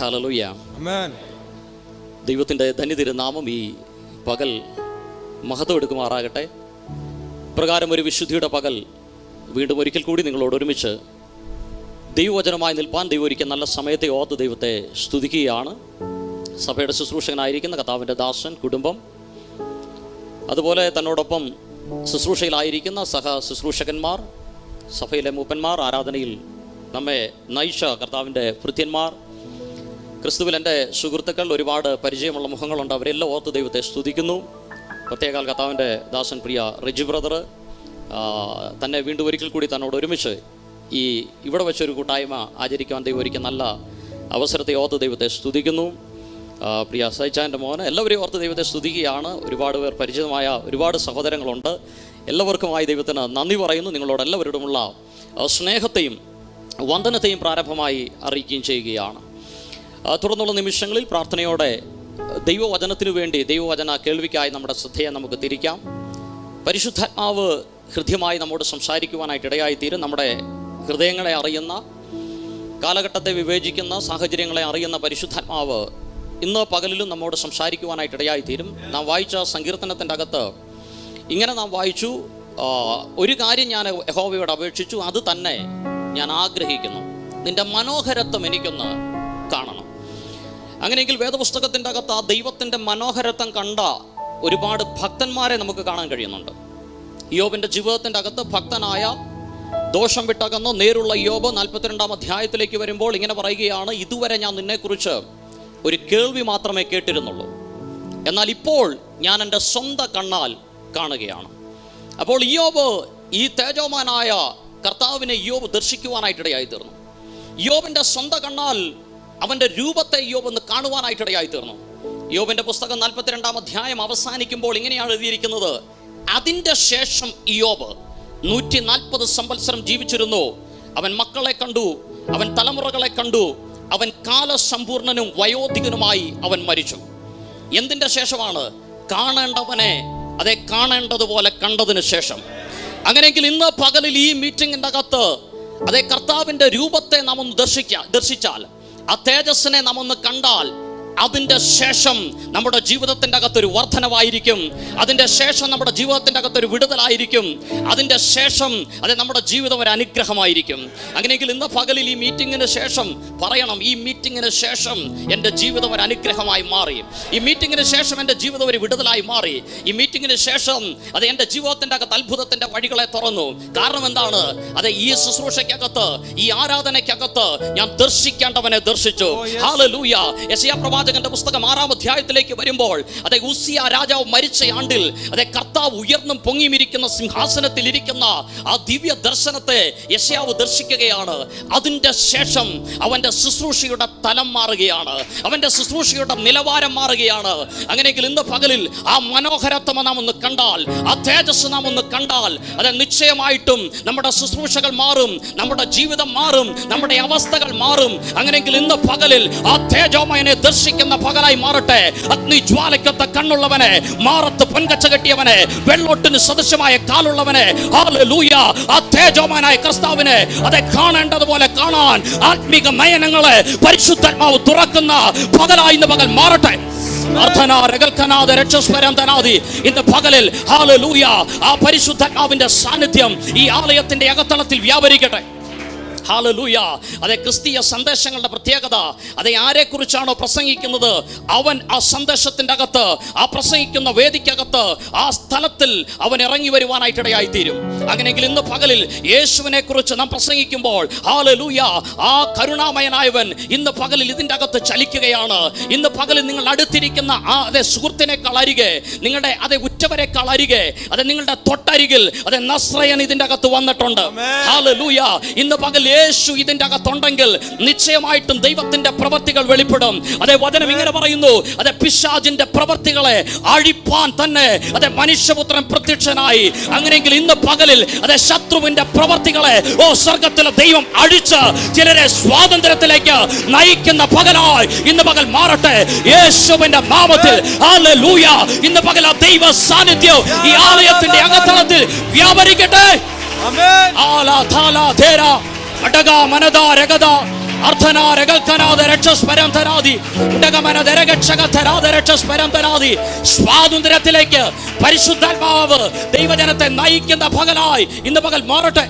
Hallelujah. ആമേൻ. ദൈവത്തിൻ്റെ ധന്യതിരുനാമം ഈ പകൽ മഹത്വം എടുക്കുമാറാകട്ടെ. പ്രകാരം ഒരു വിശുദ്ധിയുടെ പകൽ വീണ്ടും ഒരിക്കൽ കൂടി നിങ്ങളോട് ഒരുമിച്ച് ദൈവവചനമായി നിൽപ്പാൻ ദൈവം ഒരിക്കൽ നല്ല സമയത്തെ ഓർത്ത് ദൈവത്തെ സ്തുതിക്കുകയാണ്. സഭയുടെ ശുശ്രൂഷകനായിരിക്കുന്ന കർത്താവിൻ്റെ ദാസൻ, കുടുംബം, അതുപോലെ തന്നോടൊപ്പം ശുശ്രൂഷയിലായിരിക്കുന്ന സഹ ശുശ്രൂഷകന്മാർ, സഭയിലെ മൂപ്പന്മാർ, ആരാധനയിൽ നമ്മെ നയിച്ച കർത്താവിൻ്റെ ഭൃത്യന്മാർ, ക്രിസ്തുവിൽ എൻ്റെ സുഹൃത്തുക്കൾ, ഒരുപാട് പരിചയമുള്ള മുഖങ്ങളുണ്ട്. അവരെല്ലാം ഓർത്ത് ദൈവത്തെ സ്തുതിക്കുന്നു. പ്രത്യേകാൽ കർത്താവിൻ്റെ ദാസൻ പ്രിയ റിജി ബ്രദർ തന്നെ വീണ്ടും ഒരിക്കൽ കൂടി തന്നോട് ഒരുമിച്ച് ഇവിടെ വെച്ചൊരു കൂട്ടായ്മ ആചരിക്കുവാൻ ദൈവം ഒരിക്കൽ നല്ല അവസരത്തെ ഓർത്ത് ദൈവത്തെ സ്തുതിക്കുന്നു. പ്രിയ സൈച്ചാൻ്റെ മോന് എല്ലാവരെയും ഓർത്ത് ദൈവത്തെ സ്തുതിക്കുകയാണ്. ഒരുപാട് പേർ പരിചിതമായ ഒരുപാട് സഹോദരങ്ങളുണ്ട്. എല്ലാവർക്കുമായി ദൈവത്തിന് നന്ദി പറയുന്നു. നിങ്ങളോടെല്ലാവരോടുമുള്ള സ്നേഹത്തെയും വന്ദനത്തെയും പ്രാരംഭമായി അറിയിക്കുകയും ചെയ്യുകയാണ്. തുടർന്നുള്ള നിമിഷങ്ങളിൽ പ്രാർത്ഥനയോടെ ദൈവവചനത്തിനു വേണ്ടി, ദൈവവചന കേൾവിക്കായി നമ്മുടെ ശ്രദ്ധയെ നമുക്ക് തിരിക്കാം. പരിശുദ്ധാത്മാവ് ഹൃദ്യമായി നമ്മോട് സംസാരിക്കുവാനായിട്ട് ഇടയായിത്തീരും. നമ്മുടെ ഹൃദയങ്ങളെ അറിയുന്ന, കാലഘട്ടത്തെ വിവേചിക്കുന്ന, സാഹചര്യങ്ങളെ അറിയുന്ന പരിശുദ്ധാത്മാവ് ഇന്ന് പകലിലും നമ്മോട് സംസാരിക്കുവാനായിട്ട് ഇടയായിത്തീരും. നാം വായിച്ച സങ്കീർത്തനത്തിൻ്റെ അകത്ത് ഇങ്ങനെ നാം വായിച്ചു, ഒരു കാര്യം ഞാൻ യഹോവയോട് അപേക്ഷിച്ചു, അത് തന്നെ ഞാൻ ആഗ്രഹിക്കുന്നു, നിന്റെ മനോഹരത്വം എനിക്കൊന്ന് കാണണം. അങ്ങനെയെങ്കിൽ വേദപുസ്തകത്തിൻ്റെ അകത്ത് ആ ദൈവത്തിൻ്റെ മനോഹരത്വം കണ്ട ഒരുപാട് ഭക്തന്മാരെ നമുക്ക് കാണാൻ കഴിയുന്നുണ്ട്. യോബിൻ്റെ ജീവിതത്തിൻ്റെ അകത്ത് ഭക്തനായ, ദോഷം വിട്ടകന്നോ നേരുള്ള യോബ് 42-ാം അധ്യായത്തിലേക്ക് വരുമ്പോൾ ഇങ്ങനെ പറയുകയാണ്, ഇതുവരെ ഞാൻ നിന്നെക്കുറിച്ച് ഒരു കേൾവി മാത്രമേ കേട്ടിരുന്നുള്ളൂ, എന്നാൽ ഇപ്പോൾ ഞാൻ എൻ്റെ സ്വന്തം കണ്ണാൽ കാണുകയാണ്. അപ്പോൾ യോബ് ഈ തേജോമാനായ കർത്താവിനെ യോബ് ദർശിക്കുവാനായിട്ടിടയായി തീർന്നു. യോബിൻ്റെ സ്വന്തം കണ്ണാൽ അവൻ്റെ രൂപത്തെ യോബ് ഒന്ന് കാണുവാനായിട്ടിടയായി തീർന്നു. യോബിൻ്റെ പുസ്തകം 42-ാം അധ്യായം അവസാനിക്കുമ്പോൾ ഇങ്ങനെയാണ് എഴുതിയിരിക്കുന്നത്, അതിൻ്റെ ശേഷം യോബ് 140 സംവത്സരം ജീവിച്ചിരുന്നു. അവൻ മക്കളെ കണ്ടു, അവൻ തലമുറകളെ കണ്ടു, അവൻ കാലസമ്പൂർണനും വയോധികനുമായി അവൻ മരിച്ചു. എന്തിൻ്റെ ശേഷമാണ്? കാണേണ്ടവനെ അതെ കാണേണ്ടതുപോലെ കണ്ടതിന് ശേഷം. അങ്ങനെയെങ്കിൽ ഇന്ന് പകലിൽ ഈ മീറ്റിങ്ങിൻ്റെ അകത്ത് അതേ കർത്താവിൻ്റെ രൂപത്തെ നാം ഒന്ന് ദർശിച്ചാൽ, ആ തേജസ്സിനെ നാം ഒന്ന് കണ്ടാൽ, അതിൻ്റെ ശേഷം നമ്മുടെ ജീവിതത്തിൻ്റെ അകത്തൊരു വർധനവായിരിക്കും. അതിൻ്റെ ശേഷം നമ്മുടെ ജീവിതത്തിൻ്റെ അകത്തൊരു വിടുതലായിരിക്കും. അതിൻ്റെ ശേഷം അത് നമ്മുടെ ജീവിതം ഒരു അനുഗ്രഹമായിരിക്കും. അങ്ങനെയെങ്കിൽ ഇന്ന് പകലിൽ ഈ മീറ്റിങ്ങിന് ശേഷം പറയണം, ഈ മീറ്റിങ്ങിന് ശേഷം എൻ്റെ ജീവിതം ഒരു അനുഗ്രഹമായി മാറി, ഈ മീറ്റിങ്ങിന് ശേഷം എൻ്റെ ജീവിതം ഒരു വിടുതലായി മാറി, ഈ മീറ്റിങ്ങിന് ശേഷം അത് എൻ്റെ ജീവിതത്തിൻ്റെ അകത്ത് അത്ഭുതത്തിൻ്റെ വഴികളെ തുറന്നു. കാരണം എന്താണ്? അത് ഈ ശുശ്രൂഷയ്ക്കകത്ത്, ഈ ആരാധനയ്ക്കകത്ത് ഞാൻ ദർശിക്കേണ്ടവനെ ദർശിച്ചു. ഹല്ലേലൂയ. യെശയ്യാ പ്രവാചകന്റെ പുസ്തകം 6-ാം അധ്യായത്തിലേക്ക് വരുമ്പോൾ അതെ ഉസ്സിയ രാജാവ് മരിച്ച ആണ്ടിൽ അതെ കർത്താവ് ഉയർന്നും പൊങ്ങിയിരിക്കുന്ന സിംഹാസനത്തിൽ ഇരിക്കുന്ന ആ ദിവ്യ ദർശനത്തെ യെശയ്യാവ് ദർശിക്കുകയാണ്. അതിൻ്റെ ശേഷം അവൻ്റെ ശുശ്രൂഷയുടെ തലം മാറുകയാണ്, അവൻ്റെ ശുശ്രൂഷയുടെ നിലവാരം മാറുകയാണ്. അങ്ങനെയെങ്കിൽ ഇന്ന് പകലിൽ ആ മനോഹരത്വം നാം ഒന്ന് കണ്ടാൽ, ആ തേജസ് നാം ഒന്ന് കണ്ടാൽ, അത് നിശ്ചയമായിട്ടും നമ്മുടെ ശുശ്രൂഷകൾ മാറും, നമ്മുടെ ജീവിതം മാറും, നമ്മുടെ അവസ്ഥകൾ മാറും. അങ്ങനെയെങ്കിൽ ഇന്ന് പകലിൽ ആ തേജോമയനെ ദർശിക്കുന്ന പകലായി മാറട്ടെ. അഗ്നിജ്വാലയ്ക്കൊത്ത കണ്ണുള്ളവനെ, മാറത്ത് പൊൻകച്ച കെട്ടിയവനെ, വെള്ളോട്ടിന് സദൃശമായ കാലുള്ളവനെ, ഹല്ലേലൂയ, ആ തേജോമാനായ ക്രിസ്തുവിനെ അതെ കാണേണ്ടതുപോലെ കാണാൻ ആത്മീക നയനങ്ങളെ പരിശുദ്ധാത്മാവ് തുറക്കുന്ന പകലായി ഇന്ന് പകൽ മാറട്ടെ. ഇന്ന് പകലിൽ ഹല്ലേലൂയ ആ പരിശുദ്ധാത്മാവിന്റെ സാന്നിധ്യം ഈ ആലയത്തിന്റെ അകത്തളത്തിൽ വ്യാപരിക്കട്ടെ. ഹല്ലേലൂയ. അതെ ക്രിസ്തീയ സന്ദേശങ്ങളുടെ പ്രത്യേകത, അതെ ആരെക്കുറിച്ചാണോ പ്രസംഗിക്കുന്നത് അവൻ ആ സന്ദേശത്തിൻ്റെ അകത്ത്, ആ പ്രസംഗിക്കുന്ന വേദിക്കകത്ത്, ആ സ്ഥലത്തിൽ അവൻ ഇറങ്ങി വരുവാനായിട്ടിടയായി തീരും. അങ്ങനെയെങ്കിൽ ഇന്ന് പകലിൽ യേശുവിനെ കുറിച്ച് നാം പ്രസംഗിക്കുമ്പോൾ ഹല്ലേലൂയ ആ കരുണാമയനായവൻ ഇന്ന് പകലിൽ ഇതിൻ്റെ അകത്ത് ചലിക്കുകയാണ്. ഇന്ന് പകലിൽ നിങ്ങൾ അടുത്തിരിക്കുന്ന ആ അതെ സുഹൃത്തിനേക്കാൾ അരികെ, നിങ്ങളുടെ അതെ ഉറ്റവരെക്കാൾ അരികെ, അതെ നിങ്ങളുടെ തൊട്ടരികിൽ അതെ നസ്രയൻ ഇതിൻ്റെ അകത്ത് വന്നിട്ടുണ്ട്. ഹല്ലേലൂയ. ഇന്ന് പകൽ യേശു ഇതിന്റെ അകത്തുണ്ടെങ്കിൽ നിശ്ചയമായിട്ടും ദൈവത്തിന്റെ പ്രവർത്തികൾ വെളിപ്പെടും. അതേ വചനം ഇങ്ങനെ പറയുന്നു, അതെ പിശാചിന്റെ പ്രവർത്തികളെ അഴിപ്പാൻ തന്നെ അതെ മനുഷ്യപുത്രൻ പ്രത്യക്ഷനായി. അങ്ങനെയെങ്കിൽ ഇന്ന് പകലിൽ അതെ ശത്രുവിന്റെ പ്രവർത്തികളെ സ്വർഗത്തിലെ ദൈവം അഴിച്ച് ചിലരെ സ്വാതന്ത്ര്യത്തിലേക്ക് നയിക്കുന്ന പകലായി ഇന്ന് പകൽ മാറട്ടെ യേശുവിന്റെ നാമത്തിൽ. ഹല്ലേലൂയ. ഇന്ന് പകൽ ആ ദൈവ സാന്നിധ്യം ഈ ആലയത്തിന്റെ അകത്തളത്തിൽ വ്യാപരിക്കട്ടെ. ആമേൻ. ആലാ താലാ തേരാ അടഗ മനദ രഗദ സ്വാതന്ത്ര്യത്തിലേക്ക് പരിശുദ്ധാത്മാവ് ദൈവജനത്തെ നയിക്കുന്ന പകലായി ഇന്ന് പകൽ മാറട്ടെ.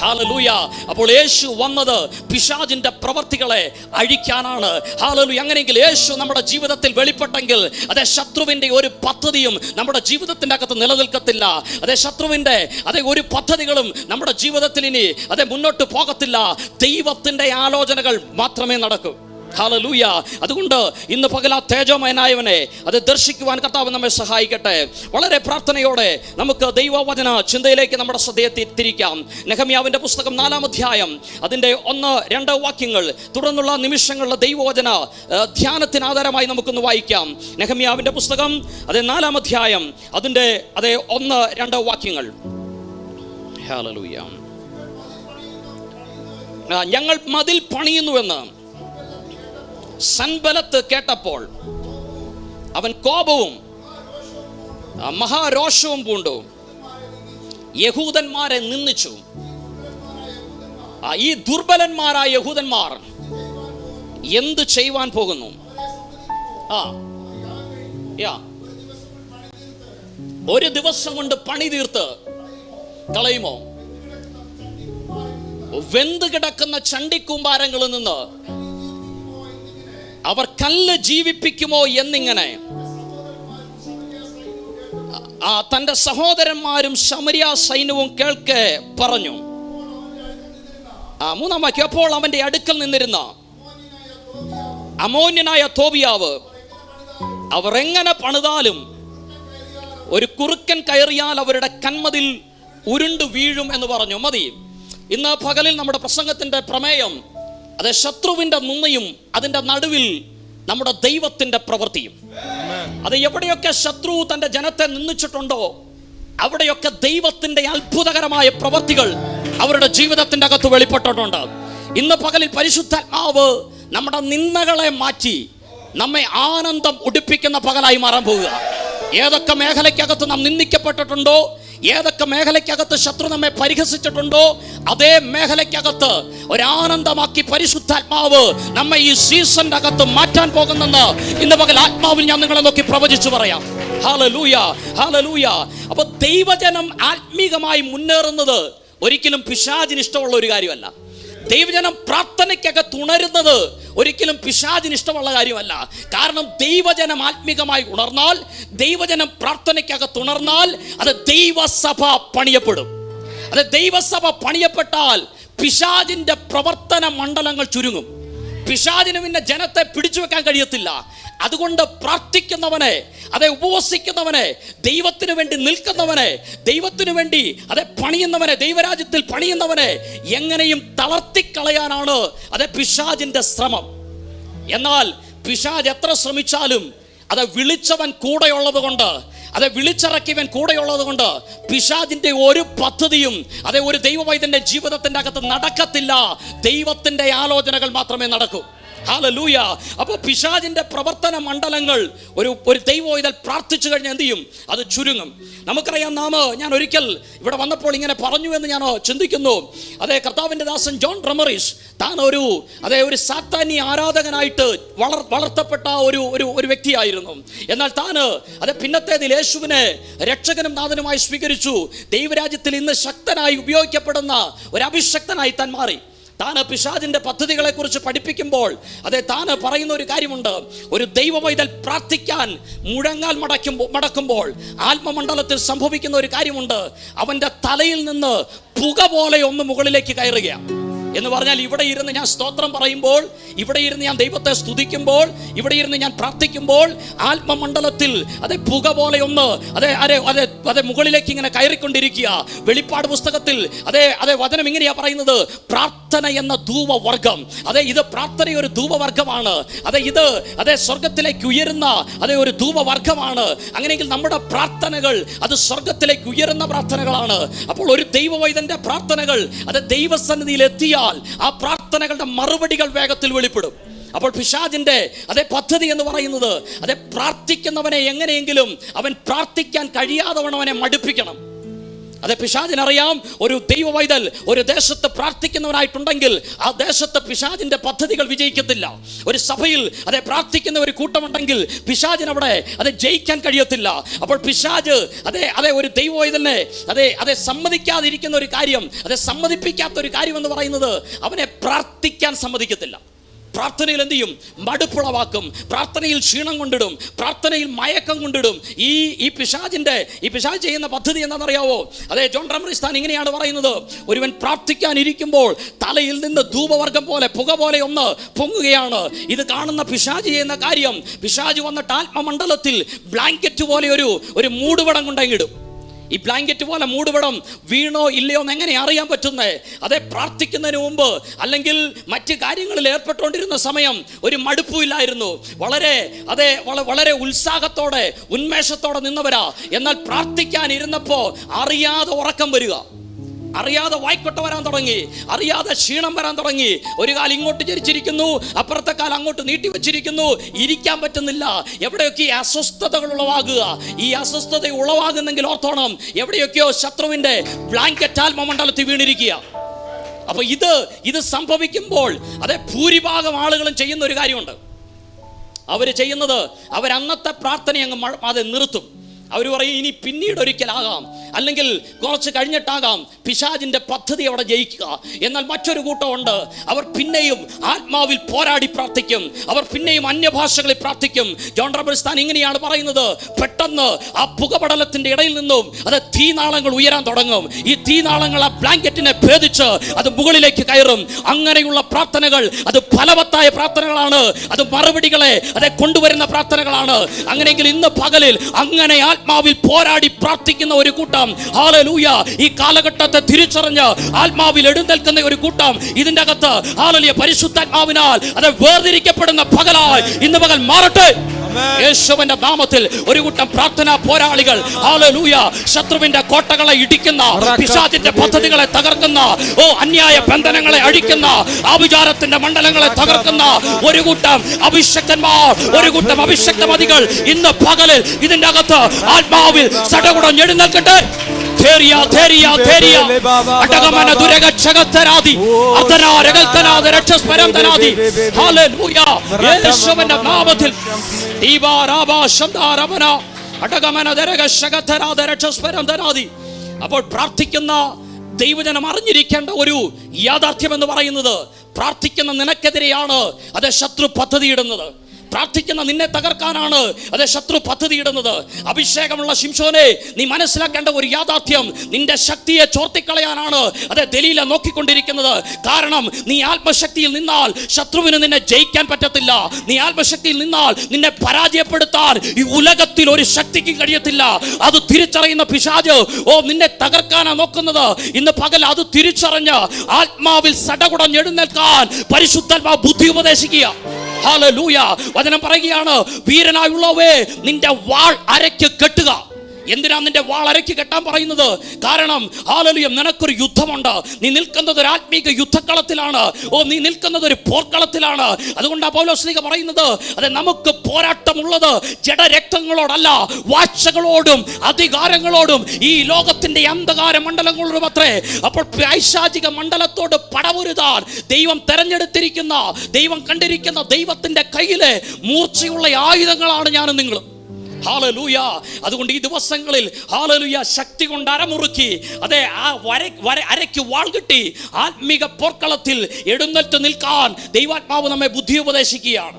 ഹല്ലേലൂയ. അപ്പോൾ യേശു വന്നത് പിശാചിന്റെ പ്രവർത്തികളെ അഴിക്കാനാണ്. ഹല്ലേലൂയ. അങ്ങനെയെങ്കിൽ യേശു നമ്മുടെ ജീവിതത്തിൽ വെളിപ്പെട്ടെങ്കിൽ അതേ ശത്രുവിന്റെ ഒരു പദ്ധതിയും നമ്മുടെ ജീവിതത്തിന്റെ അകത്ത് നിലനിൽക്കത്തില്ല. അതേ ശത്രുവിന്റെ ഒരു പദ്ധതികളും നമ്മുടെ ജീവിതത്തിൽ ഇനി മുന്നോട്ട് പോകത്തില്ല. ദൈവത്തിന്റെ ആലോചനകൾ മാത്രമേ നടക്കൂ. ഹല്ലേലൂയ. അതുകൊണ്ട് ഇന്ന് പകൽ ആ തേജോമയനായവനെ ദർശിക്കുവാൻ കർത്താവ് നമ്മെ സഹായിക്കട്ടെ. വളരെ പ്രാർത്ഥനയോടെ നമുക്ക് ദൈവവചന ചിന്തയിലേക്ക് നമ്മുടെ ശ്രദ്ധയെ തിരിക്കാം. നെഹമ്യാവിന്റെ പുസ്തകം 4-ാം അധ്യായം അതിന്റെ 1-2 വാക്യങ്ങൾ തുടർന്നുള്ള നിമിഷങ്ങളിലെ ദൈവവചന ധ്യാനത്തിന് ആധാരമായി നമുക്കൊന്ന് വായിക്കാം. നെഹമ്യാവിന്റെ പുസ്തകം 4-ാം അധ്യായം അതിന്റെ 1-2 വാക്യങ്ങൾ. ഹല്ലേലൂയ. ഞങ്ങൾ മതിൽ പണിയുന്നുവെന്ന് സൻബലത്ത് കേട്ടപ്പോൾ അവൻ കോപവും മഹാരോഷവും പൂണ്ടു യഹൂദന്മാരെ നിന്ദിച്ചു. ഈ ദുർബലന്മാരായ യഹൂദന്മാർ എന്ത് ചെയ്യുവാൻ പോകുന്നു? ഒരു ദിവസം കൊണ്ട് പണി തീർത്ത് കളയുമോ? വെന്ത് കിടക്കുന്ന ചണ്ടിക്കൂമ്പാരങ്ങളിൽ നിന്ന് അവർ കല്ല് ജീവിപ്പിക്കുമോ എന്നിങ്ങനെ തന്റെ സഹോദരന്മാരും ശമരിയ സൈന്യവും കേൾക്കെ പറഞ്ഞു. 3-ാം വാക്യം. അപ്പോൾ അവന്റെ അടുക്കൽ നിന്നിരുന്ന അമോന്യനായ തോബിയാവ് അവർ എങ്ങനെ പണിതാലും ഒരു കുറുക്കൻ കയറിയാൽ അവരുടെ കന്മതിൽ ഉരുണ്ടു വീഴും എന്ന് പറഞ്ഞു. മതി. ഇന്ന് പകലിൽ നമ്മുടെ പ്രസംഗത്തിന്റെ പ്രമേയം ശത്രുവിന്റെ നിന്നയും അതിന്റെ നടുവിൽ നമ്മുടെ ദൈവത്തിന്റെ പ്രവൃത്തിയും. എവിടെയൊക്കെ ശത്രു തന്റെ ജനത്തെ നിന്ദിച്ചിട്ടുണ്ടോ അവിടെയൊക്കെ ദൈവത്തിന്റെ അത്ഭുതകരമായ പ്രവൃത്തികൾ അവരുടെ ജീവിതത്തിന്റെ അകത്ത് വെളിപ്പെട്ടിട്ടുണ്ട്. ഇന്ന് പകലിൽ പരിശുദ്ധാത്മാവ് നമ്മുടെ നിന്ദകളെ മാറ്റി നമ്മെ ആനന്ദം ഉടുപ്പിക്കുന്ന പകലായി മാറാൻ പോവുക. ഏതൊക്കെ മേഖലയ്ക്കകത്ത് നാം നിന്ദിക്കപ്പെട്ടിട്ടുണ്ടോ, ഏതൊക്കെ മേഖലയ്ക്കകത്ത് ശത്രു നമ്മെ പരിഹസിച്ചിട്ടുണ്ടോ, അതേ മേഖലയ്ക്കകത്ത് ഒരാനന്ദമാക്കി പരിശുദ്ധാത്മാവ് നമ്മെ ഈ സീസണിന്റെ അകത്ത് മാറ്റാൻ പോകുന്നെന്ന് ഇന്ന് പകൽ ആത്മാവിൽ ഞാൻ നിങ്ങളെ നോക്കി പ്രവചിച്ചു പറയാം. Hallelujah, hallelujah. അപ്പൊ ദൈവജനം ആത്മീകമായി മുന്നേറുന്നത് ഒരിക്കലും പിശാചിന് ഇഷ്ടമുള്ള ഒരു കാര്യമല്ല. ദൈവജനം പ്രാർത്ഥനയ്ക്കകത്ത് ഉണരുന്നത് ഒരിക്കലും പിശാചിന് ഇഷ്ടമുള്ള കാര്യമല്ല. കാരണം ദൈവജനം ആത്മീകമായി ഉണർന്നാൽ, ദൈവജനം പ്രാർത്ഥനയ്ക്കകത്ത് ഉണർന്നാൽ ദൈവസഭ പണിയപ്പെടും. ദൈവസഭ പണിയപ്പെട്ടാൽ പിശാചിന്റെ പ്രവർത്തന മണ്ഡലങ്ങൾ ചുരുങ്ങും. പിശാചിന് പിന്നെ ജനത്തെ പിടിച്ചു വെക്കാൻ കഴിയത്തില്ല. അതുകൊണ്ട് പ്രാർത്ഥിക്കുന്നവനെ, ഉപവസിക്കുന്നവനെ, ദൈവത്തിന് വേണ്ടി നിൽക്കുന്നവനെ, ദൈവത്തിന് വേണ്ടി പണിയുന്നവനെ, ദൈവരാജ്യത്തിൽ പണിയുന്നവനെ എങ്ങനെയും തളർത്തിക്കളയാനാണ് പിശാചിന്റെ ശ്രമം. എന്നാൽ പിശാച് എത്ര ശ്രമിച്ചാലും വിളിച്ചവൻ കൂടെയുള്ളത് കൊണ്ട്, വിളിച്ചിറക്കിയവൻ കൂടെയുള്ളത് കൊണ്ട് പിശാചിന്റെ ഒരു പദ്ധതിയും ഒരു ദൈവവൈദ്യന്റെ ജീവിതത്തിന്റെ അകത്ത് നടക്കത്തില്ല. ദൈവത്തിന്റെ ആലോചനകൾ മാത്രമേ നടക്കൂ. ഹല്ലേലൂയ. അപ്പോൾ പിശാചിന്റെ പ്രവർത്തന മണ്ഡലങ്ങൾ ഒരു ദൈവവൈദ്യൻ പ്രാർത്ഥിച്ചു കഴിഞ്ഞാൽ എന്ത് ചെയ്യും? അത് ചുരുങ്ങും. നമുക്കറിയാം, ഞാൻ ഒരിക്കൽ ഇവിടെ വന്നപ്പോൾ ഇങ്ങനെ പറഞ്ഞു എന്ന് ഞാൻ ചിന്തിക്കുന്നു. കർത്താവിന്റെ ദാസൻ ജോൺ ബ്രമറിസ് താൻ ഒരു സാത്താനി ആരാധകനായിട്ട് വളർത്തപ്പെട്ട ഒരു വ്യക്തിയായിരുന്നു. എന്നാൽ താന് പിന്നത്തേതിൽ യേശുവിനെ രക്ഷകനും നാഥനുമായി സ്വീകരിച്ചു. ദൈവരാജ്യത്തിൽ ഇന്ന് ശക്തനായി ഉപയോഗിക്കപ്പെടുന്ന ഒരു അഭിഷക്തനായി താൻ മാറി. താൻ പിശാചിന്റെ പദ്ധതികളെ കുറിച്ച് പഠിപ്പിക്കുമ്പോൾ താൻ പറയുന്ന ഒരു കാര്യമുണ്ട്. ഒരു ദൈവവൈദ്യൻ പ്രാർത്ഥിക്കാൻ മുഴങ്ങാൽ മടക്കുമ്പോൾ ആത്മമണ്ഡലത്തിൽ സംഭവിക്കുന്ന ഒരു കാര്യമുണ്ട്. അവന്റെ തലയിൽ നിന്ന് പുക പോലെ ഒന്ന് മുകളിലേക്ക് കയറുകയാണ്. എന്ന് പറഞ്ഞാൽ ഇവിടെ ഇരുന്ന് ഞാൻ സ്തോത്രം പറയുമ്പോൾ, ഇവിടെ ഇരുന്ന് ഞാൻ ദൈവത്തെ സ്തുതിക്കുമ്പോൾ, ഇവിടെ ഇരുന്ന് ഞാൻ പ്രാർത്ഥിക്കുമ്പോൾ ആത്മമണ്ഡലത്തിൽ പുക പോലെ ഒന്ന് മുകളിലേക്ക് ഇങ്ങനെ കയറിക്കൊണ്ടിരിക്കുക. വെളിപ്പാട് പുസ്തകത്തിൽ വചനം ഇങ്ങനെയാ പറയുന്നത്, പ്രാർത്ഥന എന്ന ധൂവവർഗം. ഇത് പ്രാർത്ഥന ഒരു ധൂവവർഗമാണ്. ഇത് സ്വർഗത്തിലേക്ക് ഉയരുന്ന ഒരു ധൂവവർഗമാണ്. അങ്ങനെയെങ്കിൽ നമ്മുടെ പ്രാർത്ഥനകൾ സ്വർഗത്തിലേക്ക് ഉയരുന്ന പ്രാർത്ഥനകളാണ്. അപ്പോൾ ഒരു ദൈവവൈദ്യന്റെ പ്രാർത്ഥനകൾ ദൈവസന്നിധിയിൽ എത്തിയ ആ പ്രാർത്ഥനകളുടെ മറുപടികൾ വേഗത്തിൽ വെളിപ്പെടും. അപ്പോൾ പിശാചിന്റെ പദ്ധതി എന്ന് പറയുന്നത് പ്രാർത്ഥിക്കുന്നവനെ എങ്ങനെയെങ്കിലും അവൻ പ്രാർത്ഥിക്കാൻ കഴിയാത്തവനെ മടുപ്പിക്കണം. അതെ, പിശാചിനറിയാം ഒരു ദൈവ പൈതൽ ഒരു ദേശത്ത് പ്രാർത്ഥിക്കുന്നവനായിട്ടുണ്ടെങ്കിൽ ആ ദേശത്ത് പിശാചിന്റെ പദ്ധതികൾ വിജയിക്കത്തില്ല. ഒരു സഭയിൽ അതെ പ്രാർത്ഥിക്കുന്ന ഒരു കൂട്ടമുണ്ടെങ്കിൽ പിശാചിനവിടെ അതെ ജയിക്കാൻ കഴിയത്തില്ല. അപ്പോൾ പിശാച് അതെ ഒരു ദൈവ പൈതലിനെ അതെ സമ്മതിക്കാതിരിക്കുന്ന ഒരു കാര്യം, അതെ സമ്മതിപ്പിക്കാത്ത ഒരു കാര്യം എന്ന് പറയുന്നത് അവനെ പ്രാർത്ഥിക്കാൻ സമ്മതിക്കത്തില്ല. പ്രാർത്ഥനയിൽ എന്ത് ചെയ്യും? മടുപ്പുളവാക്കും, പ്രാർത്ഥനയിൽ ക്ഷീണം കൊണ്ടിടും, പ്രാർത്ഥനയിൽ മയക്കം കൊണ്ടിടും. ഈ പിശാച് ചെയ്യുന്ന പദ്ധതി എന്താണെന്നറിയാവോ? അതെ, ജോൺ റമറിസ്ഥാൻ ഇങ്ങനെയാണ് പറയുന്നത്: ഒരുവൻ പ്രാർത്ഥിക്കാനിരിക്കുമ്പോൾ തലയിൽ നിന്ന് ധൂപവർഗം പോലെ പുക പോലെ ഒന്ന് പൊങ്ങുകയാണ്. ഇത് കാണുന്ന പിശാച് ചെയ്യുന്ന കാര്യം, പിശാച് വന്നിട്ട് ആത്മമണ്ഡലത്തിൽ ബ്ലാങ്കറ്റ് പോലെ ഒരു മൂടുപടം കൊണ്ടങ്ങിടും. ഈ ബ്ലാങ്കറ്റ് പോലെ മൂടുപടം വീണോ ഇല്ലയോ എന്ന് എങ്ങനെ അറിയാൻ പറ്റുന്നത്? അതെ, പ്രാർത്ഥിക്കുന്നതിന് മുമ്പ് അല്ലെങ്കിൽ മറ്റ് കാര്യങ്ങളിൽ ഏർപ്പെട്ടുകൊണ്ടിരുന്ന സമയം ഒരു മടുപ്പുമില്ലായിരുന്നു. വളരെ ഉത്സാഹത്തോടെ ഉന്മേഷത്തോടെ നിന്നവരാ. എന്നാൽ പ്രാർത്ഥിക്കാനിരുന്നപ്പോൾ അറിയാതെ ഉറക്കം വരിക, അറിയാതെ വായ്ക്കൊട്ട വരാൻ തുടങ്ങി, അറിയാതെ ക്ഷീണം വരാൻ തുടങ്ങി. ഒരു കാൽ ഇങ്ങോട്ട് ചരിച്ചിരിക്കുന്നു, അപ്പുറത്തെ കാൽ അങ്ങോട്ട് നീട്ടി വെച്ചിരിക്കുന്നു, ഇരിക്കാൻ പറ്റുന്നില്ല. എവിടെയൊക്കെ അസ്വസ്ഥതകൾ ഉളവാകുക. ഈ അസ്വസ്ഥത ഉളവാകുന്നെങ്കിൽ ഓർത്തോണം, എവിടെയൊക്കെയോ ശത്രുവിന്റെ ബ്ലാങ്കറ്റ് ആത്മമണ്ഡലത്തിൽ വീണിരിക്കുക. അപ്പൊ ഇത് സംഭവിക്കുമ്പോൾ അതെ ഭൂരിഭാഗം ആളുകളും ചെയ്യുന്ന ഒരു കാര്യമുണ്ട്. അവര് ചെയ്യുന്നത് അവരന്നത്തെ പ്രാർത്ഥന അങ്ങ് നിർത്തും. അവർ പറയും ഇനി പിന്നീട് ഒരിക്കലാകാം, അല്ലെങ്കിൽ കുറച്ച് കഴിഞ്ഞിട്ടാകാം പിശാചിന്റെ പദ്ധതി അവിടെ ജയിക്കുക. എന്നാൽ മറ്റൊരു കൂട്ടമുണ്ട്, അവർ പിന്നെയും ആത്മാവിൽ പോരാടി പ്രാർത്ഥിക്കും, അവർ പിന്നെയും അന്യഭാഷകളിൽ പ്രാർത്ഥിക്കും. ജോൺ റബർസ്ഥാൻ ഇങ്ങനെയാണ് പറയുന്നത്: പെട്ടെന്ന് ആ പുകപടലത്തിന്റെ ഇടയിൽ നിന്നും അത് തീനാളങ്ങൾ ഉയരാൻ തുടങ്ങും. ഈ തീനാളങ്ങൾ ആ ബ്ലാങ്കറ്റിനെ ഭേദിച്ച് അത് മുകളിലേക്ക് കയറും. അങ്ങനെയുള്ള പ്രാർത്ഥനകൾ അത് ഫലവത്തായ പ്രാർത്ഥനകളാണ്, അത് മറുപടികളെ കൊണ്ടുവരുന്ന പ്രാർത്ഥനകളാണ്. അങ്ങനെയെങ്കിൽ ഇന്ന് പകലിൽ അങ്ങനെ ആത്മാവിൽ പോരാടി പ്രാർത്ഥിക്കുന്ന ഒരു കൂട്ടം, ഹല്ലേലൂയ, ഈ കാലഘട്ടത്തെ തിരിച്ചറിഞ്ഞ് ആത്മാവിൽ എഴുന്നേൽക്കുന്ന ഒരു കൂട്ടം ഇതിന്റെ അകത്ത് ഹല്ലേലൂയ പരിശുദ്ധാത്മാവിനാൽ അത് വേർതിരിക്കപ്പെടുന്ന പകലായി ഇന്ന് പകൽ മാറട്ടെ. യേശുവിന്റെ നാമത്തിൽ ഒരു കൂട്ടം പ്രാർത്ഥനാ പോരാളികൾ, ഹല്ലേലൂയ, ശത്രുവിന്റെ കോട്ടകളെ ഇടിക്കുന്ന, പിശാചിന്റെ പദ്ധതികളെ തകർക്കുന്ന, അന്യായ ബന്ധനങ്ങളെ അഴിക്കുന്ന, ആഭിചാരത്തിന്റെ മണ്ഡലങ്ങളെ തകർക്കുന്ന ഒരു കൂട്ടം അഭിഷക്തന്മാർ, ഒരു കൂട്ടം അഭിഷക്തമതികൾ ഇന്ന് പകലിൽ ഇതിന്റെ അകത്ത് ആത്മാവിൽ സടകുടം എഴുന്നേൽക്കട്ടെ. അപ്പോൾ പ്രാർത്ഥിക്കുന്ന ദൈവജനം അറിഞ്ഞിരിക്കേണ്ട ഒരു യാഥാർത്ഥ്യം എന്ന് പറയുന്നത്, പ്രാർത്ഥിക്കുന്ന നിനക്കെതിരെയാണ് അത് ശത്രു പദ്ധതിയിടുന്നത്. പ്രാർത്ഥിക്കുന്ന നിന്നെ തകർക്കാനാണ് അതെ ശത്രു പദ്ധതിയിടുന്നത്. അഭിഷേകമുള്ള ശിംശോനെ, നീ മനസ്സിലാക്കേണ്ട ഒരു യാഥാർത്ഥ്യം, നിന്റെ ശക്തിയെ ചോർത്തിക്കളയാനാണ് അതെ ദലീല നോക്കിക്കൊണ്ടിരിക്കുന്നത്. കാരണം നീ ആത്മശക്തിയിൽ നിന്നാൽ ശത്രുവിന് നിന്നെ ജയിക്കാൻ പറ്റത്തില്ല. നീ ആത്മശക്തിയിൽ നിന്നാൽ നിന്നെ പരാജയപ്പെടുത്താൻ ഈ ഉലകത്തിൽ ഒരു ശക്തിക്ക് കഴിയത്തില്ല. അത് തിരിച്ചറിയുന്ന പിശാച് നിന്നെ തകർക്കാനാണ് നോക്കുന്നത്. ഇന്ന് പകൽ അത് തിരിച്ചറിഞ്ഞ് ആത്മാവിൽ സടകുടഞ്ഞെഴുന്നേൽക്കാൻ പരിശുദ്ധാത്മാവ് ബുദ്ധി ഉപദേശിക്കുക. ഹല്ലേലൂയ. വചനം പറയുകയാണ്, വീരനായുള്ളവേ നിന്റെ വാൾ അരയ്ക്ക് കെട്ടുക. എന്തിനാ നിന്റെ വാൾ അരയ്ക്ക് കെട്ടാൻ പറയുന്നത്? കാരണം ഹല്ലേലൂയ, നിനക്കൊരു യുദ്ധമുണ്ട്. നീ നിൽക്കുന്നത് ഒരു ആത്മീക യുദ്ധക്കളത്തിലാണ്. നീ നിൽക്കുന്നത് ഒരു പോർക്കളത്തിലാണ്. അതുകൊണ്ടാണ് പൗലോസ് പറയുന്നത്, അതെ നമുക്ക് പോരാട്ടമുള്ളത് ജഡരക്തങ്ങളോടല്ല, വാഴ്ചകളോടും അധികാരങ്ങളോടും ഈ ലോകത്തിന്റെ അന്ധകാര മണ്ഡലങ്ങളോടും അത്രേ. അപ്പോൾ പൈശാചിക മണ്ഡലത്തോട് പടപൊരുതാൻ ദൈവം തെരഞ്ഞെടുത്തിരിക്കുന്ന, ദൈവം കണ്ടിരിക്കുന്ന ദൈവത്തിന്റെ കയ്യിലെ മൂർച്ചയുള്ള ആയുധങ്ങളാണ് ഞാനും നിങ്ങളും. ഹല്ലേലൂയ. അതുകൊണ്ട് ഈ ദിവസങ്ങളിൽ ഹല്ലേലൂയ ശക്തി കൊണ്ട് അരമുറുക്കി അതെ ആ അരയ്ക്ക് വാൾ കിട്ടി ആത്മീക പോർക്കളത്തിൽ എഴുന്നേറ്റ് നിൽക്കാൻ ദൈവാത്മാവ് നമ്മെ ബുദ്ധി ഉപദേശിക്കുകയാണ്.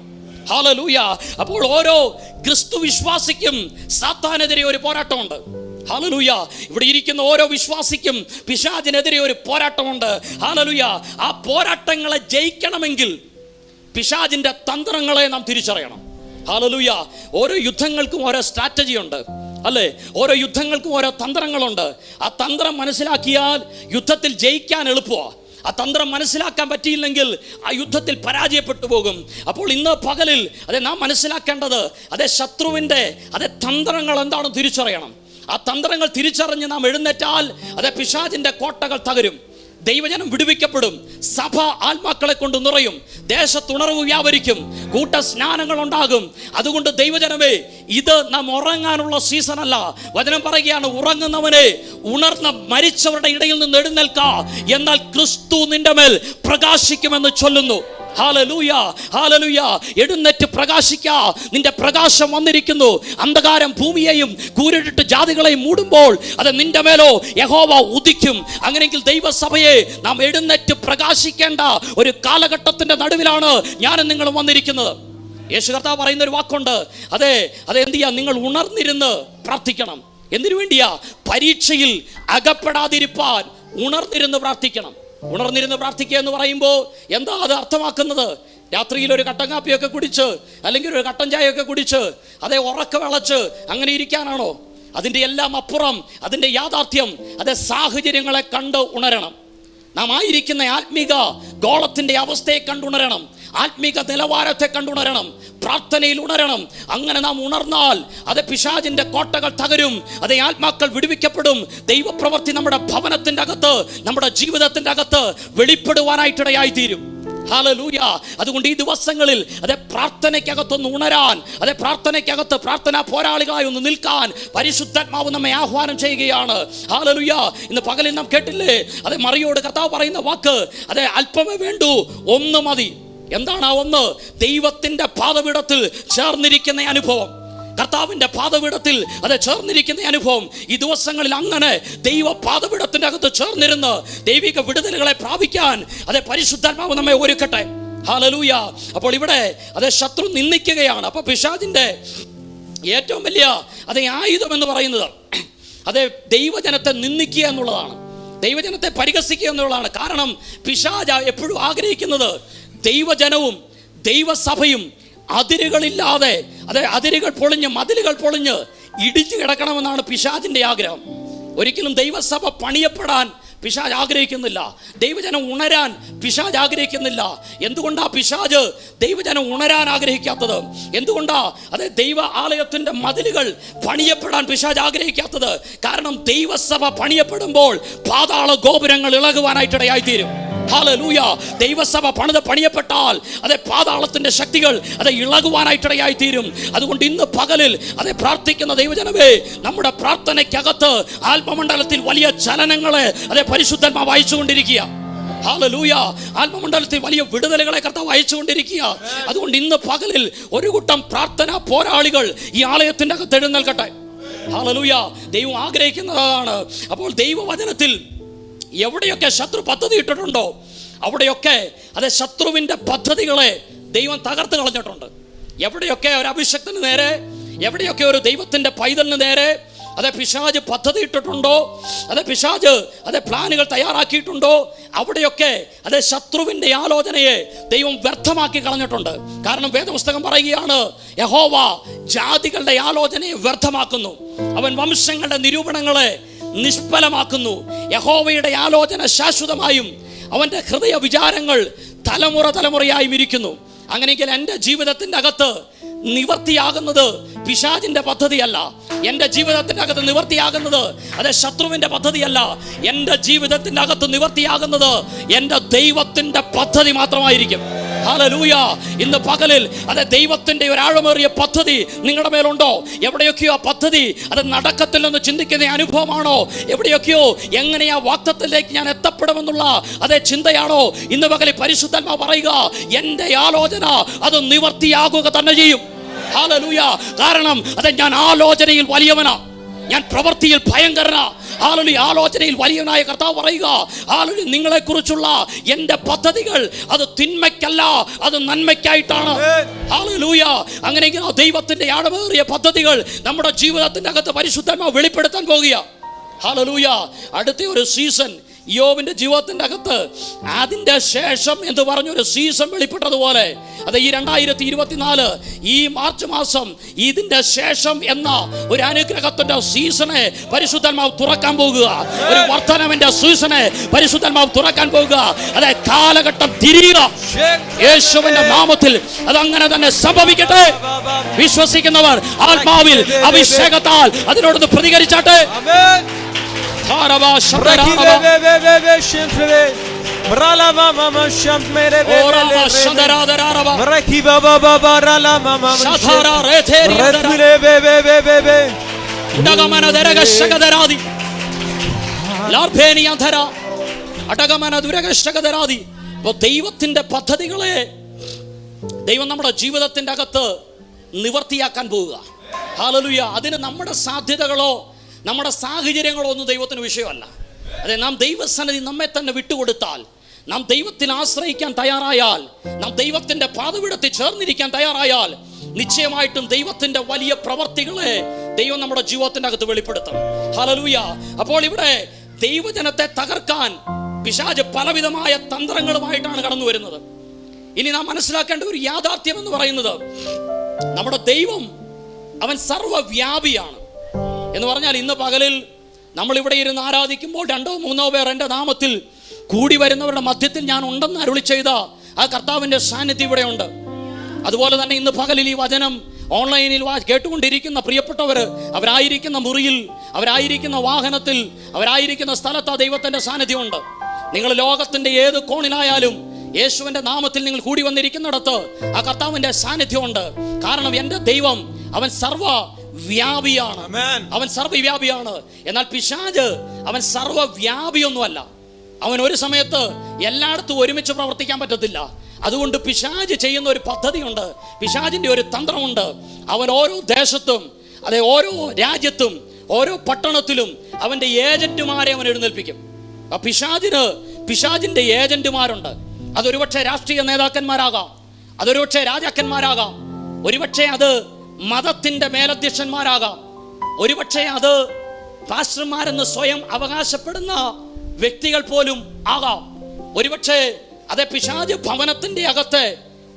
ഹല്ലേലൂയ. അപ്പോൾ ഓരോ ക്രിസ്തു വിശ്വാസിക്കും സാത്താനെതിരെ ഒരു പോരാട്ടമുണ്ട്. ഹല്ലേലൂയ. ഇവിടെ ഇരിക്കുന്ന ഓരോ വിശ്വാസിക്കും പിശാചിനെതിരെ ഒരു പോരാട്ടമുണ്ട്. ഹല്ലേലൂയ. ആ പോരാട്ടങ്ങളെ ജയിക്കണമെങ്കിൽ പിശാചിന്റെ തന്ത്രങ്ങളെ നാം തിരിച്ചറിയണം. ഹല്ലേലൂയ. ഓരോ യുദ്ധങ്ങൾക്കും ഓരോ സ്ട്രാറ്റജി ഉണ്ട്, അല്ലേ? ഓരോ യുദ്ധങ്ങൾക്കും ഓരോ തന്ത്രങ്ങളുണ്ട്. ആ തന്ത്രം മനസ്സിലാക്കിയാൽ യുദ്ധത്തിൽ ജയിക്കാൻ എളുപ്പമാണ്. ആ തന്ത്രം മനസ്സിലാക്കാൻ പറ്റിയില്ലെങ്കിൽ ആ യുദ്ധത്തിൽ പരാജയപ്പെട്ടു പോകും. അപ്പോൾ ഇന്ന് പകലിൽ അതെ നാം മനസ്സിലാക്കേണ്ടത് അതെ ശത്രുവിൻ്റെ അതെ തന്ത്രങ്ങൾ എന്താണെന്ന് തിരിച്ചറിയണം. ആ തന്ത്രങ്ങൾ തിരിച്ചറിഞ്ഞ് നാം എഴുന്നേറ്റാൽ അതെ പിശാചിന്റെ കോട്ടകൾ തകരും, ദൈവജനം വിടുവിക്കപ്പെടും, സഭ ആത്മാക്കളെ കൊണ്ട് നിറയും, ദേശത്തുണർവ് വ്യാപരിക്കും, കൂട്ട സ്നാനങ്ങൾ ഉണ്ടാകും. അതുകൊണ്ട് ദൈവജനമേ, ഇത് നാം ഉറങ്ങാനുള്ള സീസൺ അല്ല. വചനം പറയുകയാണ്, ഉറങ്ങുന്നവനെ ഉണർന്ന മരിച്ചവരുടെ ഇടയിൽ നിന്ന് എഴുന്നേൽക്ക, എന്നാൽ ക്രിസ്തു നിന്റെ മേൽ പ്രകാശിക്കുമെന്ന് ചൊല്ലുന്നു. Hallelujah, hallelujah. എഴുന്നേറ്റ് പ്രകാശിക്ക, നിന്റെ പ്രകാശം വന്നിരിക്കുന്നു. അന്ധകാരം ഭൂമിയെയും കൂരിട്ട് ജാതികളെയും മൂടുമ്പോൾ അത് നിന്റെ മേലോ യഹോവ ഉദിക്കും. അങ്ങനെയെങ്കിൽ ദൈവസഭയെ നാം എഴുന്നേറ്റ് പ്രകാശിക്കേണ്ട ഒരു കാലഘട്ടത്തിന്റെ നടുവിലാണ് ഞാനും നിങ്ങളും വന്നിരിക്കുന്നത്. യേശു കർത്താവ് പറയുന്ന ഒരു വാക്കുണ്ട്, അതെ എന്ത് ചെയ്യാ, നിങ്ങൾ ഉണർന്നിരുന്ന് പ്രാർത്ഥിക്കണം. എന്തിനു വേണ്ടിയാ? പരീക്ഷയിൽ അകപ്പെടാതിരിപ്പാൻ ഉണർന്നിരുന്ന് പ്രാർത്ഥിക്കണം. ഉണർന്നിരുന്ന് പ്രാർത്ഥിക്കുക എന്ന് പറയുമ്പോൾ എന്താ അത് അർത്ഥമാക്കുന്നത്? രാത്രിയിൽ ഒരു കട്ടൻ കാപ്പിയൊക്കെ കുടിച്ച് അല്ലെങ്കിൽ ഒരു കട്ടൻ ചായയൊക്കെ കുടിച്ച് അതേ ഉറക്ക വിളച്ച് അങ്ങനെ ഇരിക്കാനാണോ? അതിൻ്റെ എല്ലാം അപ്പുറം അതിൻ്റെ യാഥാർത്ഥ്യം, അതേ സാഹചര്യങ്ങളെ കണ്ട് ഉണരണം. നാം ആയിരിക്കുന്ന ആത്മീക ഗോളത്തിൻ്റെ അവസ്ഥയെ കണ്ടുണരണം, ആത്മീക നിലവാരത്തെ കണ്ടുണരണം, പ്രാർത്ഥനയിൽ ഉണരണം. അങ്ങനെ നാം ഉണർന്നാൽ അത് പിശാചിന്റെ കോട്ടകൾ തകരും, അതേ ആത്മാക്കൾ വിടുവിക്കപ്പെടും. ദൈവപ്രവൃത്തി നമ്മുടെ ഭവനത്തിന്റെ അകത്ത്, നമ്മുടെ ജീവിതത്തിന്റെ അകത്ത് വെളിപ്പെടുവാനായിട്ടിടയായി തീരും. ഹല്ലേലൂയ. അതുകൊണ്ട് ഈ ദിവസങ്ങളിൽ അതേ പ്രാർത്ഥനയ്ക്കകത്തൊന്ന് ഉണരാൻ, അതേ പ്രാർത്ഥനയ്ക്കകത്ത് പ്രാർത്ഥനാ പോരാളികളായി ഒന്ന് നിൽക്കാൻ പരിശുദ്ധാത്മാവ് നമ്മെ ആഹ്വാനം ചെയ്യുകയാണ്. ഹല്ലേലൂയ. ഇന്ന് പകലിൽ നാം കേട്ടില്ലേ, അതേ മറിയോട് കർത്താവ് പറയുന്ന വാക്ക്, അതേ അല്പമേ വേണ്ടൂ, ഒന്ന് മതി. എന്താണ് ആ ഒന്ന്? ദൈവത്തിന്റെ പാദപീഠത്തിൽ ചേർന്നിരിക്കുന്ന അനുഭവം, കർത്താവിന്റെ പാദപീഠത്തിൽ അത് ചേർന്നിരിക്കുന്ന അനുഭവം. ഈ ദിവസങ്ങളിൽ അങ്ങനെ ദൈവ പാദപീഠത്തിന്റെ അകത്ത് ചേർന്നിരുന്ന് ദൈവിക വിടുതലുകളെ പ്രാപിക്കാൻ അതേ പരിശുദ്ധാത്മാവ് നമ്മെ ഒരുക്കട്ടെ. ഹല്ലേലൂയ. അപ്പോൾ ഇവിടെ അതേ ശത്രു നിന്ദിക്കുകയാണ്. അപ്പോൾ പിശാചിന്റെ ഏറ്റവും വലിയ അതേ ആയുധം എന്ന് പറയുന്നത് അതേ ദൈവജനത്തെ നിന്ദിക്കുക എന്നുള്ളതാണ്, ദൈവജനത്തെ പരിഹസിക്കുക എന്നുള്ളതാണ്. കാരണം പിശാച എപ്പോഴും ആഗ്രഹിക്കുന്നത് ദൈവജനവും ദൈവസഭയും അതിരുകളില്ലാതെ, അതെ അതിരുകൾ പൊളിഞ്ഞ് മതിലുകൾ പൊളിഞ്ഞ് ഇടിച്ചു കിടക്കണമെന്നാണ് പിശാചിന്റെ ആഗ്രഹം. ഒരിക്കലും ദൈവസഭ പണിയപ്പെടാൻ പിശാച് ആഗ്രഹിക്കുന്നില്ല, ദൈവജനം ഉണരാൻ പിശാച് ആഗ്രഹിക്കുന്നില്ല. എന്തുകൊണ്ടാ പിശാച് ദൈവജനം ഉണരാൻ ആഗ്രഹിക്കാത്തത്? എന്തുകൊണ്ടാ അതെ ദൈവ ആലയത്തിന്റെ മതിലുകൾ പണിയപ്പെടാൻ പിശാച് ആഗ്രഹിക്കാത്തത്? കാരണം ദൈവസഭ പണിയപ്പെടുമ്പോൾ പാതാള ഗോപുരങ്ങൾ ഇളകുവാനായിട്ടിടയായിത്തീരും. ഹല്ലേലൂയ. ദൈവസഭ പണിയപ്പെട്ടാൽ അതെ പാതാളത്തിന്റെ ശക്തികൾ അതെ ഇളകുവാനായിട്ടിടയായി തീരും. അതുകൊണ്ട് ഇന്ന് പകലിൽ അതെ പ്രാർത്ഥിക്കുന്ന ദൈവജനമേ, നമ്മുടെ പ്രാർത്ഥനയ്ക്കകത്ത് ആത്മമണ്ഡലത്തിൽ വലിയ ചലനങ്ങളെ അതെ പരിശുദ്ധാത്മാവ് അയച്ചുകൊണ്ടിരിക്കുക. ഹല്ലേലൂയ. ആത്മമണ്ഡലത്തിൽ വലിയ വിടുതലുകളെ കർത്താവ് അയച്ചുകൊണ്ടിരിക്കുക. അതുകൊണ്ട് ഇന്ന് പകലിൽ ഒരു കൂട്ടം പ്രാർത്ഥനാ പോരാളികൾ ഈ ആലയത്തിന്റെ അകത്ത് എഴുന്നേൽക്കട്ടെ. ഹല്ലേലൂയ. ദൈവം ആഗ്രഹിക്കുന്നതാണ്. അപ്പോൾ ദൈവവചനത്തിൽ എവിടെയൊക്കെ ശത്രു പദ്ധതി ഇട്ടിട്ടുണ്ടോ അവിടെയൊക്കെ അത് ശത്രുവിൻ്റെ പദ്ധതികളെ ദൈവം തകർത്ത് കളഞ്ഞിട്ടുണ്ട്. എവിടെയൊക്കെ ഒരു അഭിഷക്തന് നേരെ, എവിടെയൊക്കെ ഒരു ദൈവത്തിൻ്റെ പൈതലിന് നേരെ അതെ പിശാച് പദ്ധതി ഇട്ടിട്ടുണ്ടോ, അതെ പിശാച് അതെ പ്ലാനുകൾ തയ്യാറാക്കിയിട്ടുണ്ടോ, അവിടെയൊക്കെ അതെ ശത്രുവിൻ്റെ ആലോചനയെ ദൈവം വ്യർത്ഥമാക്കി കളഞ്ഞിട്ടുണ്ട്. കാരണം വേദപുസ്തകം പറയുകയാണ്, യഹോവ ജാതികളുടെ ആലോചനയെ വ്യർത്ഥമാക്കുന്നു, അവൻ വംശങ്ങളുടെ നിരൂപണങ്ങളെ നിഷ്ഫലമാക്കുന്നു. യഹോവയുടെ ആലോചന ശാശ്വതമായും അവൻ്റെ ഹൃദയ വിചാരങ്ങൾ തലമുറയായും ഇരിക്കുന്നു. അങ്ങനെയെങ്കിൽ എൻ്റെ ജീവിതത്തിൻ്റെ അകത്ത് നിവർത്തിയാകുന്നത് പിശാചിന്റെ പദ്ധതിയല്ല, എൻ്റെ ജീവിതത്തിൻ്റെ അകത്ത് നിവർത്തിയാകുന്നത് അത് ശത്രുവിൻ്റെ പദ്ധതിയല്ല, എൻ്റെ ജീവിതത്തിൻ്റെ അകത്ത് നിവർത്തിയാകുന്നത് എൻ്റെ ദൈവത്തിൻ്റെ പദ്ധതി മാത്രമായിരിക്കും. ഹല്ലേലൂയ. ഇന്ന് പകലിൽ അത് ദൈവത്തിൻ്റെ ഒരു ആഴമേറിയ പദ്ധതി നിങ്ങളുടെ മേലുണ്ടോ? എവിടെയൊക്കെയോ പദ്ധതി അത് നടക്കത്തില്ലെന്ന് ചിന്തിക്കുന്ന അനുഭവമാണോ? എവിടെയൊക്കെയോ എങ്ങനെയാ വാഗ്ദത്തത്തിലേക്ക് ഞാൻ എത്തപ്പെടുമെന്നുള്ള അതേ ചിന്തയാണോ? ഇന്ന് പകലിൽ പരിശുദ്ധാത്മാവ് പറയുക, എൻ്റെ ആലോചന അത് നിവർത്തിയാകുക തന്നെ ചെയ്യും. ഹല്ലേലൂയ. കാരണം അത് ഞാൻ ആലോചനയിൽ വലിയവനാ, ഞാൻ പ്രവൃത്തിയിൽ ഭയങ്കരനാ. ഹല്ലേലൂയ. ആലോചനയിൽ വലിയവനായ കർത്താവ് പറയുക, ഹല്ലേലൂയ, നിങ്ങളെക്കുറിച്ചുള്ള എൻ്റെ പദ്ധതികൾ അത് തിന്മയ്ക്കല്ല, അത് നന്മയ്ക്കായിട്ടാണ്. ഹല്ലേലൂയ. അങ്ങനെയെങ്കിൽ ദൈവത്തിൻ്റെ ആഴമേറിയ പദ്ധതികൾ നമ്മുടെ ജീവിതത്തിൻ്റെ അകത്ത് പരിശുദ്ധാത്മാവ് വെളിപ്പെടുത്താൻ പോകുക. ഹല്ലേലൂയ. അടുത്ത ഒരു സീസൺ യോബിന്റെ ജീവിതത്തിന്റെ അകത്ത് അതിൻ്റെ ശേഷം എന്ന് പറഞ്ഞൊരു സീസൺ വെളിപ്പെട്ടതുപോലെ അത് ഈ 2024 ഈ മാർച്ച് മാസം ഇതിൻ്റെ ശേഷം എന്ന ഒരു അനുഗ്രഹത്തിന്റെ സീസണെ പരിശുദ്ധാത്മാവ് തുറക്കാൻ പോകുക. ഒരു വർധനവിന്റെ സീസണെ പരിശുദ്ധാത്മാവ് തുറക്കാൻ പോകുക. അതെ കാലഘട്ടം തിരിയുക യേശുവിന്റെ നാമത്തിൽ. അതങ്ങനെ തന്നെ സംഭവിക്കട്ടെ. വിശ്വസിക്കുന്നവർ ആത്മാവിൽ അഭിഷേകത്താൽ അതിനോടൊന്ന് പ്രതികരിച്ചാട്ടെ. ദൈവത്തിന്റെ പദ്ധതികളെ ദൈവം നമ്മുടെ ജീവിതത്തിന്റെ അകത്ത് നിവർത്തിയാക്കാൻ പോവുക. ഹല്ലേലൂയ. അതിന് നമ്മുടെ സാധ്യതകളോ നമ്മുടെ സാഹചര്യങ്ങളോ ഒന്നും ദൈവത്തിന് വിഷയമല്ല. അതെ, നാം ദൈവസന്നിധി നമ്മെ തന്നെ വിട്ടുകൊടുത്താൽ, നാം ദൈവത്തിൽ ആശ്രയിക്കാൻ തയ്യാറായാൽ, നാം ദൈവത്തിന്റെ പാദപീഠത്തിൽ ചേർന്നിരിക്കാൻ തയ്യാറായാൽ, നിശ്ചയമായിട്ടും ദൈവത്തിന്റെ വലിയ പ്രവർത്തികളെ ദൈവം നമ്മുടെ ജീവിതത്തിന്റെ അകത്ത് വെളിപ്പെടുത്തും. ഹല്ലേലൂയ. അപ്പോൾ ഇവിടെ ദൈവജനത്തെ തകർക്കാൻ പിശാച് പലവിധമായ തന്ത്രങ്ങളുമായിട്ടാണ് കടന്നു വരുന്നത്. ഇനി നാം മനസ്സിലാക്കേണ്ട ഒരു യാഥാർത്ഥ്യം എന്ന് പറയുന്നത്, നമ്മുടെ ദൈവം അവൻ സർവ്വവ്യാപിയാണ് എന്ന് പറഞ്ഞാൽ, ഇന്ന് പകലിൽ നമ്മൾ ഇവിടെ ഇരുന്ന് ആരാധിക്കുമ്പോൾ 2-3 പേർ എൻ്റെ നാമത്തിൽ കൂടി വരുന്നവരുടെ മധ്യത്തിൽ ഞാൻ ഉണ്ടെന്ന് അരുളി ചെയ്ത ആ കർത്താവിൻ്റെ സാന്നിധ്യം ഇവിടെ ഉണ്ട്. അതുപോലെ തന്നെ ഇന്ന് പകലിൽ ഈ വചനം ഓൺലൈനിൽ കേട്ടുകൊണ്ടിരിക്കുന്ന പ്രിയപ്പെട്ടവർ, അവരായിരിക്കുന്ന മുറിയിൽ, അവരായിരിക്കുന്ന വാഹനത്തിൽ, അവരായിരിക്കുന്ന സ്ഥലത്ത് ആ ദൈവത്തിൻ്റെ സാന്നിധ്യമുണ്ട്. നിങ്ങൾ ലോകത്തിൻ്റെ ഏത് കോണിലായാലും യേശുവിൻ്റെ നാമത്തിൽ നിങ്ങൾ കൂടി വന്നിരിക്കുന്നിടത്ത് ആ കർത്താവിൻ്റെ സാന്നിധ്യമുണ്ട്. കാരണം എൻ്റെ ദൈവം അവൻ സർവ്വവ്യാപിയാണ്. അവൻ സർവ്വവ്യാപിയാണ്. എന്നാൽ പിശാച് അവൻ സർവ്വവ്യാപിയൊന്നുമല്ല. അവൻ ഒരു സമയത്ത് എല്ലായിടത്തും ഒരുമിച്ച് പ്രവർത്തിക്കാൻ പറ്റത്തില്ല. അതുകൊണ്ട് പിശാച് ചെയ്യുന്ന ഒരു പദ്ധതിയുണ്ട്, പിശാചിൻ്റെ ഒരു തന്ത്രമുണ്ട്. അവൻ ഓരോ ദേശത്തും, അതെ ഓരോ രാജ്യത്തും, ഓരോ പട്ടണത്തിലും അവൻ്റെ ഏജന്റുമാരെ അവൻ എഴുന്നേൽപ്പിക്കും. പിശാചിൻ്റെ ഏജന്റുമാരുണ്ട്. അതൊരുപക്ഷെ രാഷ്ട്രീയ നേതാക്കന്മാരാകാം, അതൊരുപക്ഷെ രാജാക്കന്മാരാകാം, ഒരുപക്ഷെ അത് മതത്തിൻ്റെ മേലധ്യക്ഷന്മാരാകാം, ഒരുപക്ഷെ അത് പാസ്റ്റർമാരെന്ന് സ്വയം അവകാശപ്പെടുന്ന വ്യക്തികൾ പോലും ആകാം. ഒരുപക്ഷെ അതേ പിശാച് ഭവനത്തിൻ്റെ അകത്തെ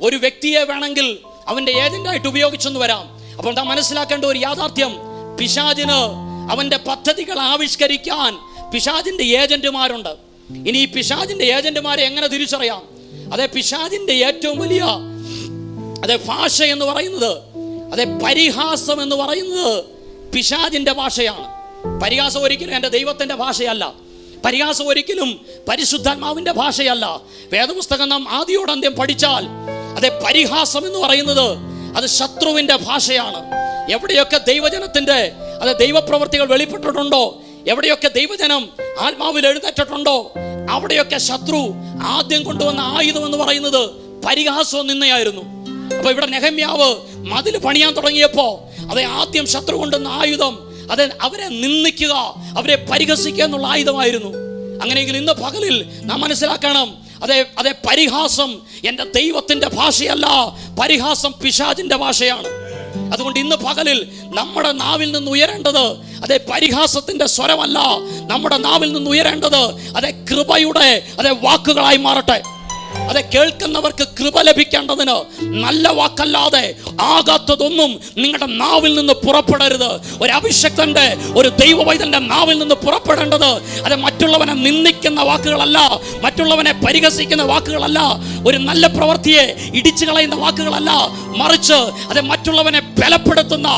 ഒരു വ്യക്തിയെ വേണമെങ്കിൽ അവൻ്റെ ഏജന്റായിട്ട് ഉപയോഗിച്ചെന്ന് വരാം. അപ്പോൾ നാം മനസ്സിലാക്കേണ്ട ഒരു യാഥാർത്ഥ്യം, പിശാചിന് അവൻ്റെ പദ്ധതികൾ ആവിഷ്കരിക്കാൻ പിശാചിൻ്റെ ഏജന്റുമാരുണ്ട്. ഇനി ഈ പിശാചിൻ്റെ ഏജന്റുമാരെ എങ്ങനെ തിരിച്ചറിയാം? അതെ, പിശാചിൻ്റെ ഏറ്റവും വലിയ ഭാഷ എന്ന് പറയുന്നത്, പരിഹാസം എന്ന് പറയുന്നത് പിശാചിൻ്റെ ഭാഷയാണ്. പരിഹാസം ഒരിക്കലും എൻ്റെ ദൈവത്തിൻ്റെ ഭാഷയല്ല. പരിഹാസം ഒരിക്കലും പരിശുദ്ധാത്മാവിൻ്റെ ഭാഷയല്ല. വേദപുസ്തകം നാം ആദിയോടന്ത്യം പഠിച്ചാൽ പരിഹാസം എന്ന് പറയുന്നത് അത് ശത്രുവിൻ്റെ ഭാഷയാണ്. എവിടെയൊക്കെ ദൈവജനത്തിൻ്റെ ദൈവപ്രവർത്തികൾ വെളിപ്പെട്ടിട്ടുണ്ടോ, എവിടെയൊക്കെ ദൈവജനം ആത്മാവിൽ എഴുന്നേറ്റിട്ടുണ്ടോ, അവിടെയൊക്കെ ശത്രു ആദ്യം കൊണ്ടുവന്ന ആയുധം എന്ന് പറയുന്നത് പരിഹാസവും നിന്നയായിരുന്നു. അപ്പൊ ഇവിടെ നെഹമ്യാവ് മതിൽ പണിയാൻ തുടങ്ങിയപ്പോ ആദ്യം ശത്രു കൊണ്ടുവന്ന ആയുധം അവരെ നിന്ദിക്കുക, അവരെ പരിഹസിക്കുക എന്നുള്ള ആയുധമായിരുന്നു. അങ്ങനെയെങ്കിൽ ഇന്ന് പകലിൽ നാം മനസ്സിലാക്കണം, പരിഹാസം എൻ്റെ ദൈവത്തിൻ്റെ ഭാഷയല്ല, പരിഹാസം പിശാചിൻ്റെ ഭാഷയാണ്. അതുകൊണ്ട് ഇന്ന് പകലിൽ നമ്മുടെ നാവിൽ നിന്ന് ഉയരേണ്ടത് പരിഹാസത്തിന്റെ സ്വരമല്ല, നമ്മുടെ നാവിൽ നിന്ന് ഉയരേണ്ടത് കൃപയുടെ വാക്കുകളായി മാറട്ടെ. കേൾക്കുന്നവർക്ക് കൃപ ലഭിക്കേണ്ടതിന് നല്ല വാക്കല്ലാതെ ആകാത്തതൊന്നും നിങ്ങളുടെ നാവിൽ നിന്ന് പുറപ്പെടരുത്. ഒരു അഭിഷക്തന്റെ, ഒരു ദൈവവൈതന്റെ നാവിൽ നിന്ന് പുറപ്പെടേണ്ടത് മറ്റുള്ളവനെ നിന്ദിക്കുന്ന വാക്കുകളല്ല, മറ്റുള്ളവനെ പരിഹസിക്കുന്ന വാക്കുകളല്ല, ഒരു നല്ല പ്രവൃത്തിയെ ഇടിച്ചു കളയുന്ന വാക്കുകളല്ല, മറിച്ച് മറ്റുള്ളവനെ ബലപ്പെടുത്തുന്ന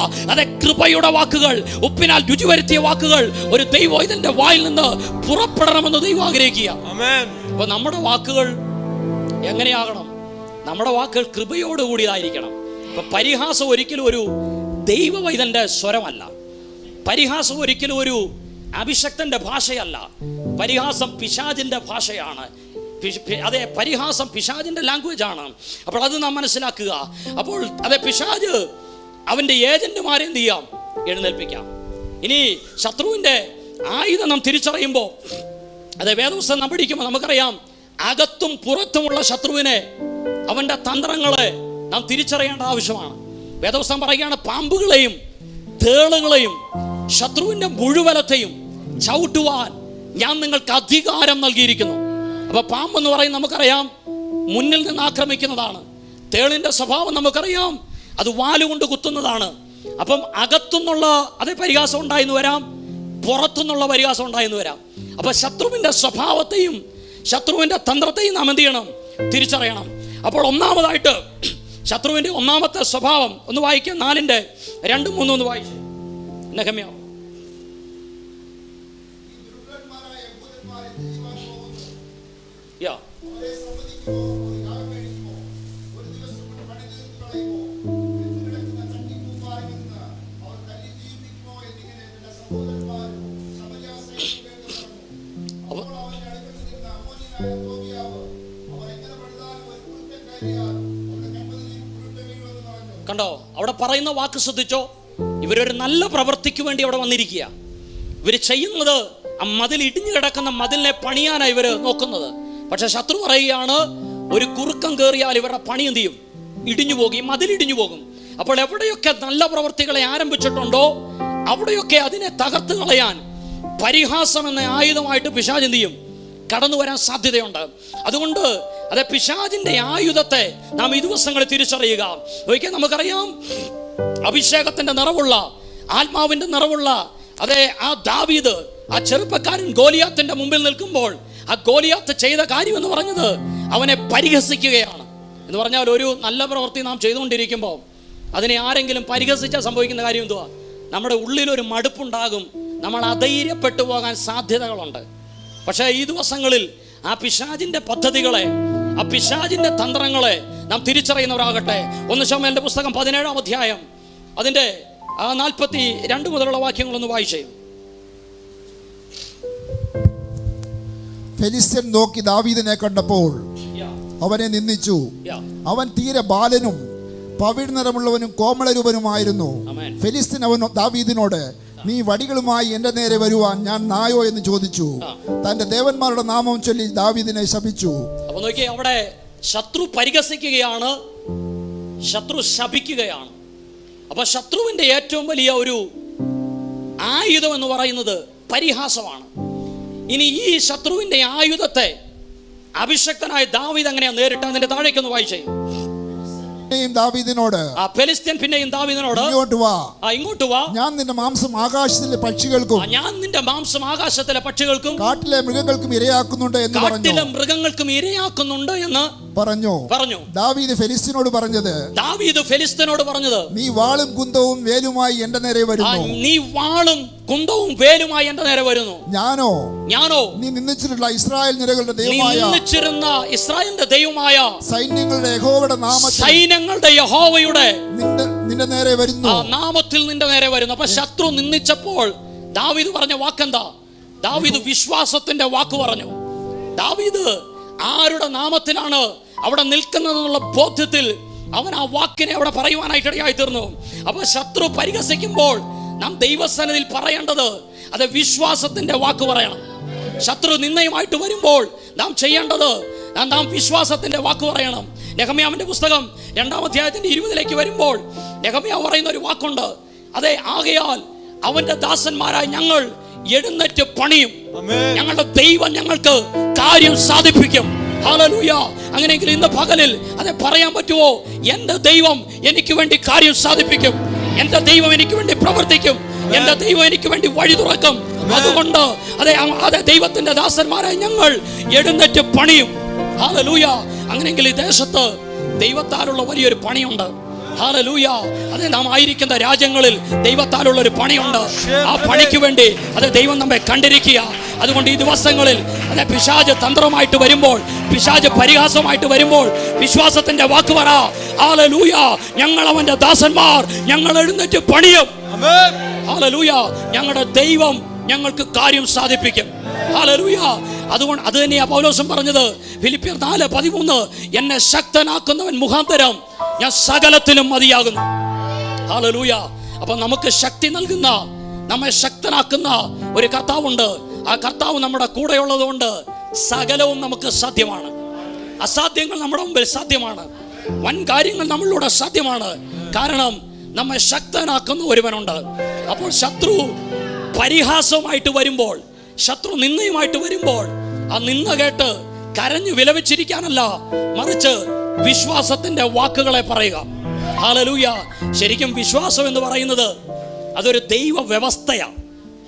കൃപയുടെ വാക്കുകൾ, ഉപ്പിനാൽ രുചി വരുത്തിയ വാക്കുകൾ ഒരു ദൈവവൈതന്റെ വായിൽ നിന്ന് പുറപ്പെടണമെന്ന് ദൈവം ആഗ്രഹിക്കുക. അപ്പൊ നമ്മുടെ വാക്കുകൾ എങ്ങനെയാകണം? നമ്മുടെ വാക്കുകൾ കൃപയോടുകൂടിയതായിരിക്കണം. ഇപ്പൊ പരിഹാസം ഒരിക്കലും ഒരു ദൈവവൈതന്റെ സ്വരമല്ല, പരിഹാസം ഒരിക്കലും ഒരു അഭിഷക്തന്റെ ഭാഷയല്ല, പരിഹാസം പിശാചിന്റെ ഭാഷയാണ്. പരിഹാസം പിശാചിന്റെ ലാംഗ്വേജ് ആണ്. അപ്പോൾ അത് നാം മനസ്സിലാക്കുക. അപ്പോൾ പിശാച് അവന്റെ ഏജന്റുമാരെ എന്ത് ചെയ്യാം? എഴുന്നേൽപ്പിക്കാം. ഇനി ശത്രുവിന്റെ ആയുധം നാം തിരിച്ചറിയുമ്പോൾ, വേദപുസ്തകം നാം പഠിക്കുമ്പോൾ നമുക്കറിയാം, അകത്തും പുറത്തുമുള്ള ശത്രുവിനെ, അവന്റെ തന്ത്രങ്ങളെ നാം തിരിച്ചറിയേണ്ട ആവശ്യമാണ്. വേദപുസ്തകം പറയുകയാണ്, പാമ്പുകളെയും തേളുകളെയും ശത്രുവിന്റെ മുഴുവലത്തെയും ചവിട്ടുവാൻ ഞാൻ നിങ്ങൾക്ക് അധികാരം നൽകിയിരിക്കുന്നു. അപ്പൊ പാമ്പെന്ന് പറയും നമുക്കറിയാം, മുന്നിൽ നിന്ന് ആക്രമിക്കുന്നതാണ്. തേളിന്റെ സ്വഭാവം നമുക്കറിയാം, അത് വാലുകൊണ്ട് കുത്തുന്നതാണ്. അപ്പം അകത്തുനിന്നുള്ള പരിഹാസം ഉണ്ടായെന്ന് വരാം, പുറത്തുനിന്നുള്ള പരിഹാസം ഉണ്ടായെന്ന് വരാം. അപ്പൊ ശത്രുവിന്റെ സ്വഭാവത്തെയും ശത്രുവിന്റെ തന്ത്രത്തെയും നാം എന്ത് ചെയ്യണം? തിരിച്ചറിയണം. അപ്പോൾ ഒന്നാമതായിട്ട് ശത്രുവിന്റെ ഒന്നാമത്തെ സ്വഭാവം ഒന്ന് വായിക്കാം. 4:2-3 ഒന്ന് വായിച്ചു. നെഹമ്യാവ്. യാ കണ്ടോ, അവിടെ പറയുന്ന വാക്ക് ശ്രദ്ധിച്ചോ. ഇവരൊരു നല്ല പ്രവൃത്തിക്ക് വേണ്ടി അവിടെ വന്നിരിക്കുക. ഇവർ ചെയ്യുന്നത് ആ മതിൽ ഇടിഞ്ഞു കിടക്കുന്ന മതിലിനെ പണിയാനാണ് ഇവർ നോക്കുന്നത്. പക്ഷെ ശത്രു പറയുകയാണ്, ഒരു കുറുക്കം കയറിയാൽ ഇവരുടെ പണി എന്ത് ചെയ്യും? ഇടിഞ്ഞു പോകും, ഈ മതിൽ ഇടിഞ്ഞു പോകും. അപ്പോൾ എവിടെയൊക്കെ നല്ല പ്രവൃത്തികളെ ആരംഭിച്ചിട്ടുണ്ടോ അവിടെയൊക്കെ അതിനെ തകർത്ത് കളയാൻ പരിഹാസം എന്ന ആയുധമായിട്ട് പിശാച് എന്ത് ചെയ്യും? കടന്നു വരാൻ സാധ്യതയുണ്ട്. അതുകൊണ്ട് അതെ, പിശാചിന്റെ ആയുധത്തെ നാം ഈ ദിവസങ്ങളിൽ തിരിച്ചറിയുക. ഒരിക്കൽ നമുക്കറിയാം, അഭിഷേകത്തിന്റെ നിറവുള്ള, ആത്മാവിന്റെ നിറവുള്ള അതെ ആ ദാവീദ്, ആ ചെറുപ്പക്കാരൻ ഗോലിയാത്തിന്റെ മുമ്പിൽ നിൽക്കുമ്പോൾ ആ ഗോലിയാത്ത് ചെയ്ത കാര്യം എന്ന് പറഞ്ഞത് അവനെ പരിഹസിക്കുകയാണ്. എന്ന് പറഞ്ഞാൽ ഒരു നല്ല പ്രവൃത്തി നാം ചെയ്തുകൊണ്ടിരിക്കുമ്പോൾ അതിനെ ആരെങ്കിലും പരിഹസിച്ചാൽ സംഭവിക്കുന്ന കാര്യം എന്തുവാ? നമ്മുടെ ഉള്ളിലൊരു മടുപ്പുണ്ടാകും, നമ്മൾ അധൈര്യപ്പെട്ടു പോകാൻ സാധ്യതകളുണ്ട്. പക്ഷേ ഈ ദിവസങ്ങളിൽ ആ പിശാചിന്റെ പദ്ധതികളെ, ആ പിശാചിന്റെ തന്ത്രങ്ങളെ നാം തിരിച്ചറിയുന്നവരാകട്ടെ. 1 ശമൂവേലിന്റെ പുസ്തകം 17-ാം അധ്യായം അതിന്റെ 42 മുതലുള്ള വാക്യങ്ങളൊന്ന് വായിച്ചേ. ഫെലിസ്ത്യൻ നോക്കി ദാവീദിനെ കണ്ടപ്പോൾ അവനെ നിന്ദിച്ചു. അവൻ തീരെ ബാലനും പവിഴ നിറമുള്ളവനും കോമളരൂപനുമായിരുന്നു. ഫെലിസ്ത്യൻ അവൻ ദാവീദിനോട്, നീ വടികളുമായി എന്റെ നേരെ വരുവാൻ ഞാൻ നായോ എന്ന് ചോദിച്ചു. തന്റെ ദേവന്മാരുടെ നാമം ചൊല്ലി ദാവീദിനെ ശപിച്ചു. അപ്പൊ നോക്കിയേ, അവിടെ ശത്രു പരിഹസിക്കുകയാണ്, ശത്രു ശപിക്കുകയാണ്. അപ്പൊ ശത്രുവിന്റെ ഏറ്റവും വലിയ ഒരു ആയുധം എന്ന് പറയുന്നത് പരിഹാസമാണ്. ഇനി ഈ ശത്രുവിന്റെ ആയുധത്തെ അഭിഷക്തനായ ദാവീദ് എങ്ങനെയാ നേരിട്ട്? അതിന്റെ താഴേക്കൊന്ന് വായിച്ചേ. ദാവീദിനോട്, ഫെലിസ്ത്യൻ പിന്നെയും ദാവീദിനോട്, ഇങ്ങോട്ട് വാ, ഞാൻ നിന്റെ മാംസം ആകാശത്തിലെ പക്ഷികൾക്കും കാട്ടിലെ മൃഗങ്ങൾക്കും ഇരയാക്കുന്നുണ്ട് എന്ന് പറഞ്ഞു. ദാവീദ് ഫെലിസ്ത്യനോട് പറഞ്ഞത്, നീ വാളും കുന്തവും വേലുമായി എന്റെ നേരെ വരുന്നു. ഞാനോ നീ നിന്ദിച്ചിട്ടുള്ള ഇസ്രായേൽ നിരകളുടെ ദൈവമായ സൈന്യങ്ങളുടെ യഹോവയുടെ നിന്റെ നേരെ വരുന്നു, നാമത്തിൽ നിന്റെ നേരെ വരുന്നു. അപ്പൊ ശത്രു നിന്ദിച്ചപ്പോൾ ദാവീദ് പറഞ്ഞ വാക്കെന്താ? ദാവീദ് വിശ്വാസത്തിന്റെ വാക്ക് പറഞ്ഞു. ദാവീദ് ആരുടെ നാമത്തിലാണ് അവിടെ നിൽക്കുന്നതെന്നുള്ള ബോധ്യത്തിൽ അവൻ ആ വാക്കിനെ അവിടെ പറയുവാനായിട്ട് ഇടയായി തീർന്നു. അപ്പൊ ശത്രു പരിഹസിക്കുമ്പോൾ നാം ദൈവസന്നിധിയിൽ പറയേണ്ടത് അത് വിശ്വാസത്തിന്റെ വാക്ക് പറയണം. ശത്രു നിന്ദയുമായിട്ട് വരുമ്പോൾ നാം ചെയ്യേണ്ടത് നാം വിശ്വാസത്തിന്റെ വാക്ക് പറയണം. നെഹമ്യാവിന്റെ പുസ്തകം 2-ാം അധ്യായത്തിന്റെ 20-ലേക്ക് വരുമ്പോൾ നെഹമ്യാവ് പറയുന്ന ഒരു വാക്കുണ്ട്. അതെ, ആകയാൽ അവന്റെ ദാസന്മാരായ ഞങ്ങൾ എഴുന്നേറ്റ് പണിയും, ഞങ്ങളുടെ ദൈവം ഞങ്ങൾക്ക് കാര്യം സാധിപ്പിക്കും. ഹല്ലേലൂയ. അങ്ങനെയെങ്കിൽ ഇന്ന് പകലിൽ അതെ പറയാൻ പറ്റുമോ? എന്റെ ദൈവം എനിക്ക് വേണ്ടി കാര്യം സാധിപ്പിക്കും, എന്റെ ദൈവം എനിക്ക് വേണ്ടി പ്രവർത്തിക്കും, എന്റെ ദൈവം എനിക്ക് വേണ്ടി വഴി തുറക്കും. അതുകൊണ്ട് അതെ ദൈവത്തിന്റെ ദാസന്മാരായ ഞങ്ങൾ എഴുന്നേറ്റ് പണിയും. ഹല്ലേലൂയ. അങ്ങനെയെങ്കിൽ ഈ ദേശത്ത് ദൈവത്താലുള്ള വലിയൊരു പണിയുണ്ട്. ഹല്ലേലൂയ. അതെ, നാം ആയിരിക്കുന്ന രാജ്യങ്ങളിൽ ദൈവത്താലുള്ള ഒരു പണിയുണ്ട്. ആ പണിക്ക് വേണ്ടി അതെ ദൈവം നമ്മെ കണ്ടിരിക്കുക. അതുകൊണ്ട് ഈ ദിവസങ്ങളിൽ അതെ പിശാച് തന്ത്രമായിട്ട് വരുമ്പോൾ, പിശാച് പരിഹാസമായിട്ട് വരുമ്പോൾ വിശ്വാസത്തിന്റെ വാക്ക് പറ. ഹല്ലേലൂയ. ഞങ്ങൾ അവന്റെ ദാസന്മാർ, ഞങ്ങൾ എഴുന്നേറ്റ് പണിയും. ഹല്ലേലൂയ. ഞങ്ങളുടെ ദൈവം ഞങ്ങൾക്ക് കാര്യം സാധിപ്പിക്കും. ഹല്ലേലൂയ. അതുകൊണ്ട് അത് തന്നെയാ പൗലോസും പറഞ്ഞത് ഫിലിപ്പിയർ 4:13, എന്നെ ശക്തനാക്കുന്നവൻ മുഖാന്തരം ഞാൻ സകലത്തിലും മതിയാകുന്നു. ഹല്ലേലൂയ. അപ്പൊ നമുക്ക് ശക്തി നൽകുന്ന, നമ്മെ ശക്തനാക്കുന്ന ഒരു കർത്താവുണ്ട്. ആ കർത്താവ് നമ്മുടെ കൂടെയുള്ളത് കൊണ്ട് സകലവും നമുക്ക് സാധ്യമാണ്. അസാധ്യങ്ങൾ നമ്മുടെ മുമ്പിൽ സാധ്യമാണ്, വൻ കാര്യങ്ങൾ നമ്മളിലൂടെ സാധ്യമാണ്. കാരണം നമ്മെ ശക്തനാക്കുന്ന ഒരുവനുണ്ട്. അപ്പോൾ ശത്രു പരിഹാസമായിട്ട് വരുമ്പോൾ, ശത്രു നിന്ദയുമായിട്ട് വരുമ്പോൾ ആ നിന്ദ കേട്ട് കരഞ്ഞു വിലപിച്ചിരിക്കാനല്ല, മറിച്ച് വിശ്വാസത്തിന്റെ വാക്കുകളെ പറയുക. ഹല്ലേലൂയ. ശരിക്കും വിശ്വാസം എന്ന് പറയുന്നത് അതൊരു ദൈവ വ്യവസ്ഥയാ,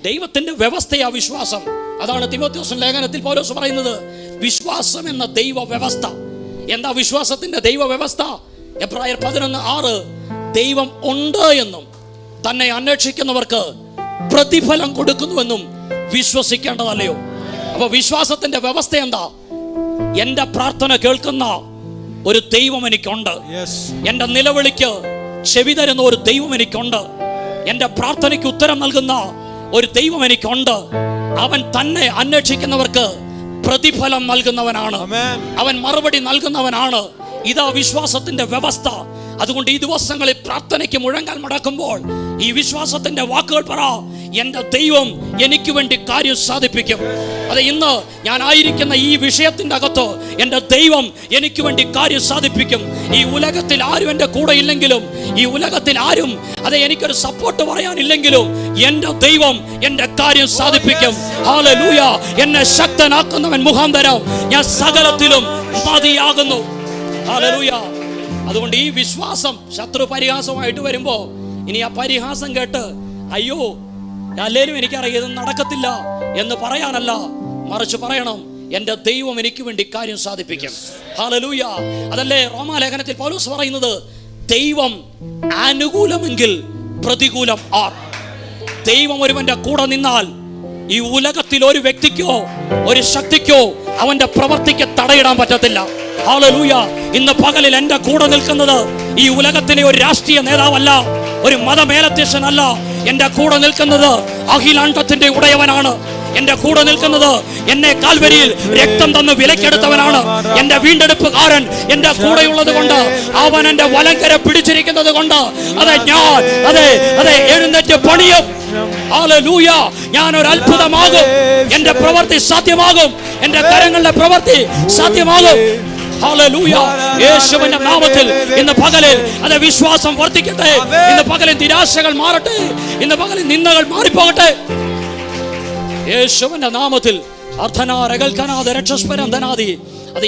ദൈവത്തിന്റെ വ്യവസ്ഥയാ വിശ്വാസം. അതാണ് തിമോഥെയോസ് ലേഖനത്തിൽ പൗലോസ് പറയുന്നത്, വിശ്വാസം എന്ന ദൈവ വ്യവസ്ഥ. എന്താ വിശ്വാസത്തിന്റെ ദൈവ വ്യവസ്ഥ? എബ്രായർ 11:6, ദൈവം ഉണ്ട് എന്നും തന്നെ അന്വേഷിക്കുന്നവർക്ക് പ്രതിഫലം കൊടുക്കുന്നുവെന്നും വിശ്വസിക്കേണ്ടതല്ലയോ? അപ്പൊ വിശ്വാസത്തിന്റെ വ്യവസ്ഥ എന്താ? എൻ്റെ പ്രാർത്ഥന കേൾക്കുന്ന ഒരു ദൈവം എനിക്കുണ്ട്. എൻ്റെ നിലവിളിക്ക് ചെവി തരുന്ന ഒരു ദൈവം എനിക്കുണ്ട്. എൻ്റെ പ്രാർത്ഥനയ്ക്ക് ഉത്തരം നൽകുന്ന ഒരു ദൈവം എനിക്കുണ്ട്. അവൻ തന്നെ അന്വേഷിക്കുന്നവർക്ക് പ്രതിഫലം നൽകുന്നവനാണ്. അവൻ മറുപടി നൽകുന്നവനാണ്. ഇതാ വിശ്വാസത്തിന്റെ വ്യവസ്ഥ. അതുകൊണ്ട് ഈ ദിവസങ്ങളിൽ പ്രാർത്ഥനയ്ക്ക് മുഴങ്ങാൻ മടക്കുമ്പോൾ ഈ വിശ്വാസത്തിന്റെ വാക്കുകൾ പറ: എൻ്റെ ദൈവം എനിക്ക് വേണ്ടി കാര്യം സാധിപ്പിക്കും. അത് ഇന്ന് ഞാൻ ആയിരിക്കുന്ന ഈ വിഷയത്തിന്റെ അകത്ത് എൻ്റെ ദൈവം എനിക്ക് വേണ്ടി കാര്യം സാധിപ്പിക്കും. ഈ ഉലകത്തിൽ ആരും എൻ്റെ കൂടെ ഇല്ലെങ്കിലും, ഈ ഉലകത്തിൽ ആരും എനിക്കൊരു സപ്പോർട്ട് പറയാനില്ലെങ്കിലും, എൻ്റെ ദൈവം എൻ്റെ കാര്യം സാധിപ്പിക്കും. ഹല്ലേലൂയ. എന്നെ ശക്തനാക്കുന്നവൻ മുഖാന്തരം ഞാൻ സകലത്തിലും മതിയാകുന്നു. ഹല്ലേലൂയ. അതുകൊണ്ട് ഈ വിശ്വാസം ശത്രു പരിഹാസമായിട്ട് വരുമ്പോ ഇനി ആ പരിഹാസം കേട്ട് അയ്യോ അല്ലേലും എനിക്കറിയാം ഇത് നടക്കത്തില്ല എന്ന് പറയാനല്ല, മറിച്ച് പറയണം: എൻ്റെ ദൈവം എനിക്ക് വേണ്ടി കാര്യം സാധിപ്പിക്കും. ഹല്ലേലൂയ. അതല്ലേ റോമാലേഖനത്തിൽ പൗലോസ് പറയുന്നത്: ദൈവം അനുകൂലമെങ്കിൽ പ്രതികൂലം ആർ. ദൈവം ഒരുവന്റെ കൂടെ നിന്നാൽ ഈ ഉലകത്തിൽ ഒരു വ്യക്തിക്കോ ഒരു ശക്തിക്കോ അവന്റെ പ്രവൃത്തിക്ക് തടയിടാൻ പറ്റത്തില്ല. ഹല്ലേലൂയ. ഇന്ന് പകലിൽ എൻ്റെ കൂടെ നിൽക്കുന്നത് ഈ ഉലകത്തിലെ ഒരു രാഷ്ട്രീയ നേതാവല്ല, ഒരു മതമേലധ്യക്ഷനല്ല. എൻ്റെ കൂടെ നിൽക്കുന്നത് അഖിലാണ്ടത്തിന്റെ ഉടയവനാണ്. എൻ്റെ കൂടെ നിൽക്കുന്നത് എന്നെ കാൽവരിയിൽ രക്തം തന്ന് വിലക്കെടുത്തവനാണ്. എൻ്റെ വീണ്ടെടുപ്പുകാരൻ എൻ്റെ കൂടെയുള്ളത് കൊണ്ട്, അവൻ എൻ്റെ വലങ്കര പിടിച്ചിരിക്കുന്നത് കൊണ്ട് ഞാൻ എഴുന്നേറ്റ് പണിയും. ഹല്ലേലൂയ. ഞാൻ ഒരു അത്ഭുതമാകും. എൻ്റെ പ്രവൃത്തി സാധ്യമാകും. എൻ്റെ കരങ്ങളുടെ പ്രവൃത്തി സാധ്യമാകും. ഹല്ലേലൂയ. യേശുവിന്റെ നാമത്തിൽ ഇന്ന് പകലിൽ വിശ്വാസം വർദ്ധിക്കട്ടെ. ഇന്ന് പകലിൽ നിരാശകൾ മാറട്ടെ. ഇന്ന് പകലിൽ നിന്ദകൾ മാറിപ്പോകട്ടെ. യേശുവിന്റെ നാമത്തിൽ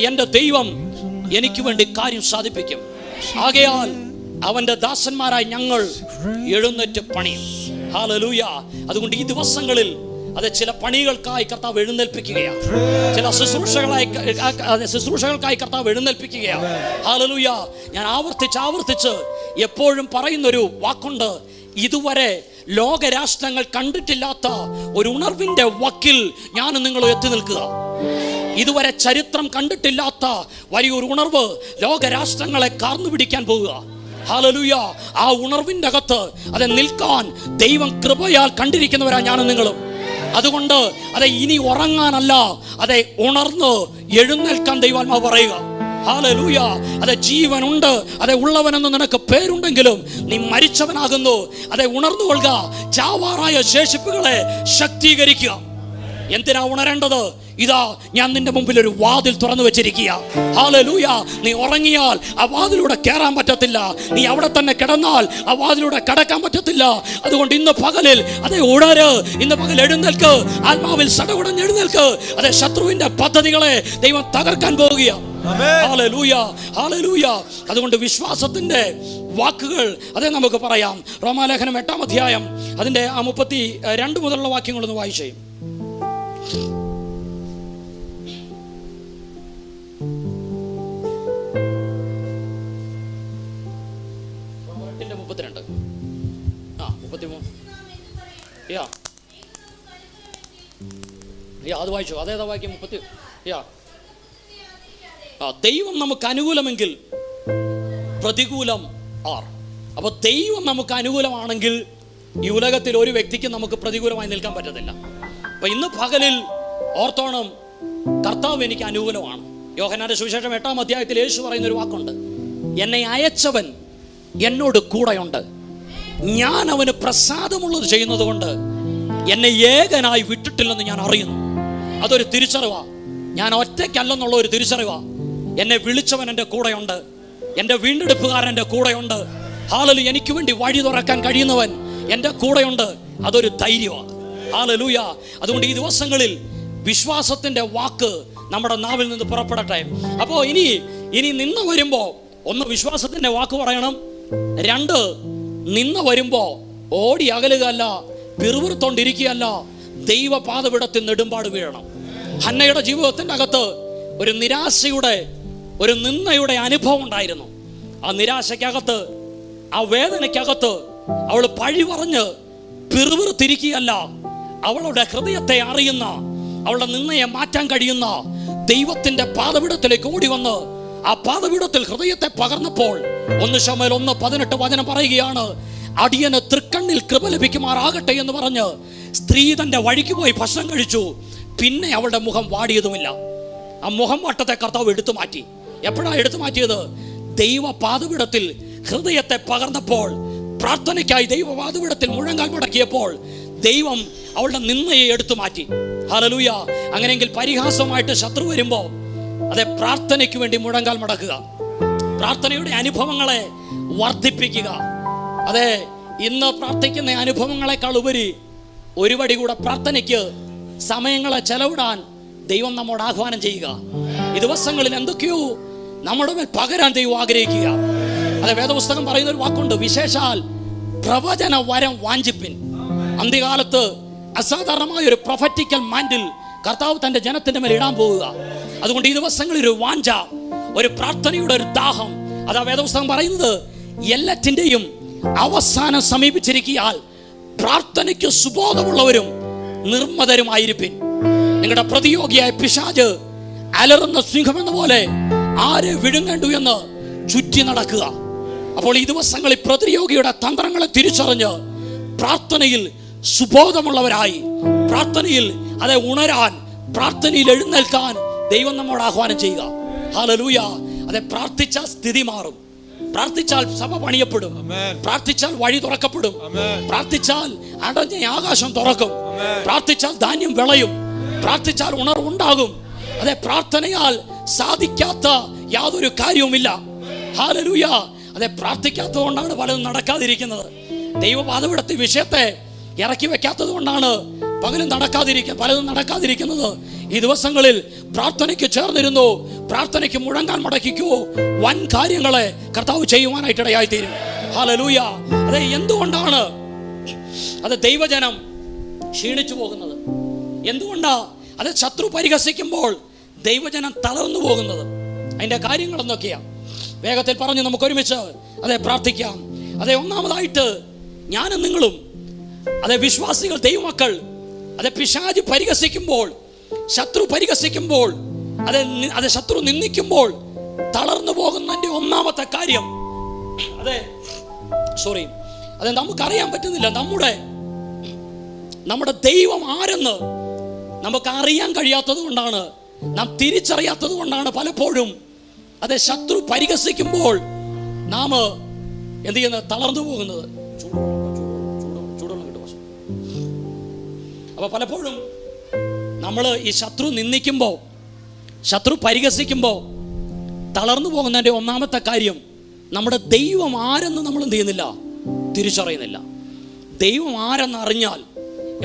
എൻ്റെ ദൈവം എനിക്ക് വേണ്ടി കാര്യം സാധിപ്പിക്കും. ആകയാൽ അവന്റെ ദാസന്മാരായി ഞങ്ങൾ എഴുന്നേറ്റ് പണിയും. ഹല്ലേലൂയ. അതുകൊണ്ട് ഈ ദിവസങ്ങളിൽ ചില പണികൾക്കായി കർത്താവ് എഴുന്നേൽപ്പിക്കുകയാണ്. ചില ശുശ്രൂഷകൾക്കായി കർത്താവ് എഴുന്നേൽപ്പിക്കുകയാണ്. ഹല്ലേലൂയ. ഞാൻ ആവർത്തിച്ച് എപ്പോഴും പറയുന്നൊരു വാക്കുണ്ട്: ഇതുവരെ ലോകരാഷ്ട്രങ്ങൾ കണ്ടിട്ടില്ലാത്ത ഒരു ഉണർവിന്റെ വക്കിൽ ഞാനും നിങ്ങളും എത്തി നിൽക്കുക. ഇതുവരെ ചരിത്രം കണ്ടിട്ടില്ലാത്ത വലിയൊരു ഉണർവ് ലോകരാഷ്ട്രങ്ങളെ കാർന്നു പിടിക്കാൻ പോകുക. ഹല്ലേലൂയ. ആ ഉണർവിന്റെ അകത്ത് നിൽക്കാൻ ദൈവം കൃപയാൽ കണ്ടിരിക്കുന്നവരാ ഞാനും നിങ്ങളും. അതുകൊണ്ട് ഇനി ഉറങ്ങാനല്ല, ഉണർന്ന് എഴുന്നേൽക്കാൻ ദൈവാത്മാവ് പറയുക. ഹല്ലേലൂയ. ജീവനുണ്ട്, ഉള്ളവനെന്ന് നിനക്ക് പേരുണ്ടെങ്കിലും നീ മരിച്ചവനാകുന്നു. ഉണർന്നുകൊള്ളുക. ചാവാറായ ശേഷിപ്പുകളെ ശക്തീകരിക്കുക. എന്തിനാ ഉണരേണ്ടത്? ഇതാ ഞാൻ നിന്റെ മുമ്പിൽ ഒരു വാതിൽ തുറന്നു വെച്ചിരിക്കുക. ഹല്ലേലൂയ. നീ ഉറങ്ങിയാൽ ആ വാതിലൂടെ കയറാൻ പറ്റത്തില്ല. നീ അവിടെ തന്നെ കിടന്നാൽ ആ വാതിലൂടെ കടക്കാൻ പറ്റത്തില്ല. അതുകൊണ്ട് ഇന്ന് പകലിൽ ഉണര്. ഇന്ന് പകൽ എഴുന്നേൽക്ക്. ആത്മാവിൽ സടകുടഞ്ഞ് എഴുന്നേൽക്ക്. ശത്രുവിന്റെ പദ്ധതികളെ ദൈവം തകർക്കാൻ പോവുകയാണ്. ഹല്ലേലൂയ. ഹല്ലേലൂയ. അതുകൊണ്ട് വിശ്വാസത്തിന്റെ വാക്കുകൾ നമുക്ക് പറയാം. റോമാലേഖനം 8-ാം അധ്യായം അതിന്റെ 32 മുതലുള്ള വാക്യങ്ങളൊന്ന് വായിച്ചേ. അത് വായിച്ചു. അതേതാ വാക്യം? 30. ദൈവം നമുക്ക് അനുകൂലമെങ്കിൽ പ്രതികൂലം ആർ. അപ്പൊ ദൈവം നമുക്ക് അനുകൂലമാണെങ്കിൽ ഈ ഉലകത്തിൽ ഒരു വ്യക്തിക്ക് നമുക്ക് പ്രതികൂലമായി നിൽക്കാൻ പറ്റത്തില്ല. അപ്പൊ ഇന്ന് പകലിൽ ഓർത്തോണം, കർത്താവ് എനിക്ക് അനുകൂലമാണ്. യോഹന്നാന്റെ സുവിശേഷം 8-ാം അധ്യായത്തിൽ യേശു പറയുന്ന ഒരു വാക്കുണ്ട്: എന്നെ അയച്ചവൻ എന്നോട് കൂടെയുണ്ട്, ഞാൻ അവന് പ്രസാദമുള്ളത് ചെയ്യുന്നത് കൊണ്ട് എന്നെ ഏകനായി വിട്ടിട്ടില്ലെന്ന് ഞാൻ അറിയുന്നു. അതൊരു തിരിച്ചറിവാ. ഞാൻ ഒറ്റയ്ക്കല്ലെന്നുള്ള ഒരു തിരിച്ചറിവാ. എന്നെ വിളിച്ചവൻ എൻ്റെ കൂടെയുണ്ട്, എൻ്റെ വീണ്ടെടുപ്പുകാരൻ എൻ്റെ കൂടെയുണ്ട്. ഹല്ലേലൂയ. എനിക്ക് വേണ്ടി വഴി തുറക്കാൻ കഴിയുന്നവൻ എൻ്റെ കൂടെയുണ്ട്. അതൊരു ധൈര്യമാണ്. ഹല്ലേലൂയ. അതുകൊണ്ട് ഈ ദിവസങ്ങളിൽ വിശ്വാസത്തിന്റെ വാക്ക് നമ്മുടെ നാവിൽ നിന്ന് പുറപ്പെടട്ടെ. അപ്പോൾ ഇനി നിന്ന് വരുമ്പോ ഒന്ന് വിശ്വാസത്തിന്റെ വാക്ക് പറയണം. 2 നിന്ന് വരുമ്പോ ഓടി അകലുകയല്ല, പിറുവിറുത്തോണ്ടിരിക്കുകയല്ല, ദൈവപാദപീഠത്തിൽ നെടുമ്പാട് വീഴണം. ഹന്നയുടെ ജീവിതത്തിന്റെ അകത്ത് ഒരു നിരാശയുടെ, ഒരു നിന്ദയുടെ അനുഭവം ഉണ്ടായിരുന്നു. ആ നിരാശയ്ക്കകത്ത്, ആ വേദനയ്ക്കകത്ത് അവൾ പഴി പറഞ്ഞ് പിറുവിറുത്തിരിക്കുകയല്ല, അവളുടെ ഹൃദയത്തെ അറിയുന്ന അവളുടെ നിന്നയെ മാറ്റാൻ കഴിയുന്ന ദൈവത്തിന്റെ പാദപീഠത്തിലേക്ക് ഓടി വന്ന് ആ പാദപീഠത്തിൽ ഹൃദയത്തെ പകർന്നപ്പോൾ 1 ശമൂവേൽ 1:18 വചനം പറയുകയാണ്, അടിയന് തൃക്കണ്ണിൽ കൃപ ലഭിക്കുമാറാകട്ടെ എന്ന് പറഞ്ഞ് സ്ത്രീ തന്റെ വഴിക്ക് പോയി ഭക്ഷണം കഴിച്ചു. പിന്നെ അവളുടെ മുഖം വാടിയതുമില്ല. ആ മുഖം വാട്ടത്തെ കർത്താവ് എടുത്തു മാറ്റി. എപ്പോഴാണ് എടുത്തു മാറ്റിയത്? ദൈവ പാദപീഠത്തിൽ ഹൃദയത്തെ പകർന്നപ്പോൾ, പ്രാർത്ഥനയ്ക്കായി ദൈവ പാദപീഠത്തിൽ മുഴങ്കാൽ മടക്കിയപ്പോൾ ദൈവം അവളുടെ നിന്നയെ എടുത്തു മാറ്റി. ഹല്ലേലൂയ. അങ്ങനെയെങ്കിൽ പരിഹാസമായിട്ട് ശത്രു വരുമ്പോ അതെ പ്രാർത്ഥനയ്ക്ക് വേണ്ടി മുഴങ്കാൽ മടക്കുക, പ്രാർത്ഥനയുടെ അനുഭവങ്ങളെ വർദ്ധിപ്പിക്കുക. അതെ, ഇന്ന് പ്രാർത്ഥിക്കുന്ന അനുഭവങ്ങളെക്കാൾ ഉപരി ഒരു പടി കൂടെ പ്രാർത്ഥനയ്ക്ക് സമയങ്ങളെ ചെലവിടാൻ ദൈവം നമ്മോട് ആഹ്വാനം ചെയ്യുക. ഈ ദിവസങ്ങളിൽ എന്തൊക്കെയോ നമ്മുടെ മേൽ പകരാൻ ദൈവം ആഗ്രഹിക്കുക. അതെ, വേദപുസ്തകം പറയുന്ന ഒരു വാക്കുണ്ട്, വിശേഷാൽ പ്രവചന വരം വാഞ്ചിപ്പിൻ. അന്ത്യകാലത്ത് അസാധാരണമായ ഒരു പ്രൊഫറ്റിക്കൽ മാൻഡിൽ കർത്താവ് തന്റെ ജനത്തിന്റെ മേൽ ഇടാൻ പോവുക. അതുകൊണ്ട് ഈ ദിവസങ്ങളിൽ ഒരു വാഞ്ച, ഒരു പ്രാർത്ഥനയുടെ ഒരു ദാഹം, അതാ വേദപുസ്തകം പറയുന്നത്, എല്ലാറ്റിന്റെയും അവസാനം സമീപിച്ചിരിക്കാൻ പ്രാർത്ഥനയ്ക്ക് സുബോധമുള്ളവരും നിർമ്മതരുമായിരിപ്പിൻ. നിങ്ങളുടെ പ്രതിയോഗിയായ പിശാച് അലറുന്ന സിംഹമെന്ന പോലെ ആരെ വിഴുങ്ങണ്ടു എന്ന് ചുറ്റി നടക്കുക. അപ്പോൾ ഈ ദിവസങ്ങളിൽ പ്രതിയോഗിയുടെ തന്ത്രങ്ങളെ തിരിച്ചറിഞ്ഞ് പ്രാർത്ഥനയിൽ സുബോധമുള്ളവരായി, പ്രാർത്ഥനയിൽ അതെ ഉണരാൻ, പ്രാർത്ഥനയിൽ എഴുന്നേൽക്കാൻ ദൈവം നമ്മോട് ആഹ്വാനം ചെയ്യുക. ഹല്ലേലൂയ. അതെ, പ്രാർത്ഥിച്ചാൽ സ്ഥിതി മാറും, പ്രാർത്ഥിച്ചാൽ സഭ പണിയപ്പെടും, പ്രാർത്ഥിച്ചാൽ വഴി തുറക്കപ്പെടും, പ്രാർത്ഥിച്ചാൽ അടഞ്ഞ ആകാശം തുറക്കും, പ്രാർത്ഥിച്ചാൽ ധാന്യം വിളയും, പ്രാർത്ഥിച്ചാൽ ഉണർവുണ്ടാകും. അതെ, പ്രാർത്ഥനയാൽ സാധിക്കാത്ത യാതൊരു കാര്യവുമില്ല. ഹല്ലേലൂയ. അതെ, പ്രാർത്ഥിക്കാത്തത് കൊണ്ടാണ് പലതും നടക്കാതിരിക്കുന്നത്. ദൈവപാദപീഠത്തിൽ വിഷയത്തെ ഇറക്കി വെക്കാത്തത് കൊണ്ടാണ് പലതും നടക്കാതിരിക്കുന്നത്. ഈ ദിവസങ്ങളിൽ പ്രാർത്ഥനയ്ക്ക് ചേർന്നിരുന്നു, പ്രാർത്ഥനയ്ക്ക് മുഴങ്കാൽ മടക്കിക്കോ, വൻ കാര്യങ്ങളെ കർത്താവ് ചെയ്യുവാനായിട്ട് ഇടയായിത്തീരും. ഹല്ലേലൂയ. അതെ, എന്തുകൊണ്ടാണ് അത് ദൈവജനം ക്ഷീണിച്ചു പോകുന്നത്? എന്തുകൊണ്ടാ അത് ശത്രു പരിഹസിക്കുമ്പോൾ ദൈവജനം തളർന്നു പോകുന്നത്? അതിന്റെ കാര്യങ്ങൾ എന്തൊക്കെയാ വേഗത്തിൽ പറഞ്ഞ് നമുക്ക് ഒരുമിച്ച് അതെ പ്രാർത്ഥിക്കാം. അതെ, ഒന്നാമതായിട്ട് ഞാനും നിങ്ങളും, അതെ വിശ്വാസികൾ, ദൈവമക്കൾ, അതെ പിശാച് പരിഹസിക്കുമ്പോൾ, ശത്രു പരിഹസിക്കുമ്പോൾ, അതെ ശത്രു നിന്ദിക്കുമ്പോൾ തളർന്നു പോകുന്നതിന്റെ ഒന്നാമത്തെ കാര്യം അതെ നമുക്കറിയാൻ പറ്റുന്നില്ല. നമ്മുടെ ദൈവം ആരെന്ന് നമുക്ക് അറിയാൻ കഴിയാത്തത് കൊണ്ടാണ്, നാം തിരിച്ചറിയാത്തത് കൊണ്ടാണ് പലപ്പോഴും അതെ ശത്രു പരിഹസിക്കുമ്പോൾ നാം എന്ത് ചെയ്യുന്നത്? തളർന്നു പോകുന്നത്. അപ്പൊ പലപ്പോഴും നമ്മൾ ഈ ശത്രു നിന്ദിക്കുമ്പോൾ, ശത്രു പരിഹസിക്കുമ്പോൾ തളർന്നു പോകുന്നതിൻ്റെ ഒന്നാമത്തെ കാര്യം നമ്മുടെ ദൈവം ആരെന്ന് നമ്മൾ എന്ത് ചെയ്യുന്നില്ല? തിരിച്ചറിയുന്നില്ല. ദൈവം ആരെന്നറിഞ്ഞാൽ,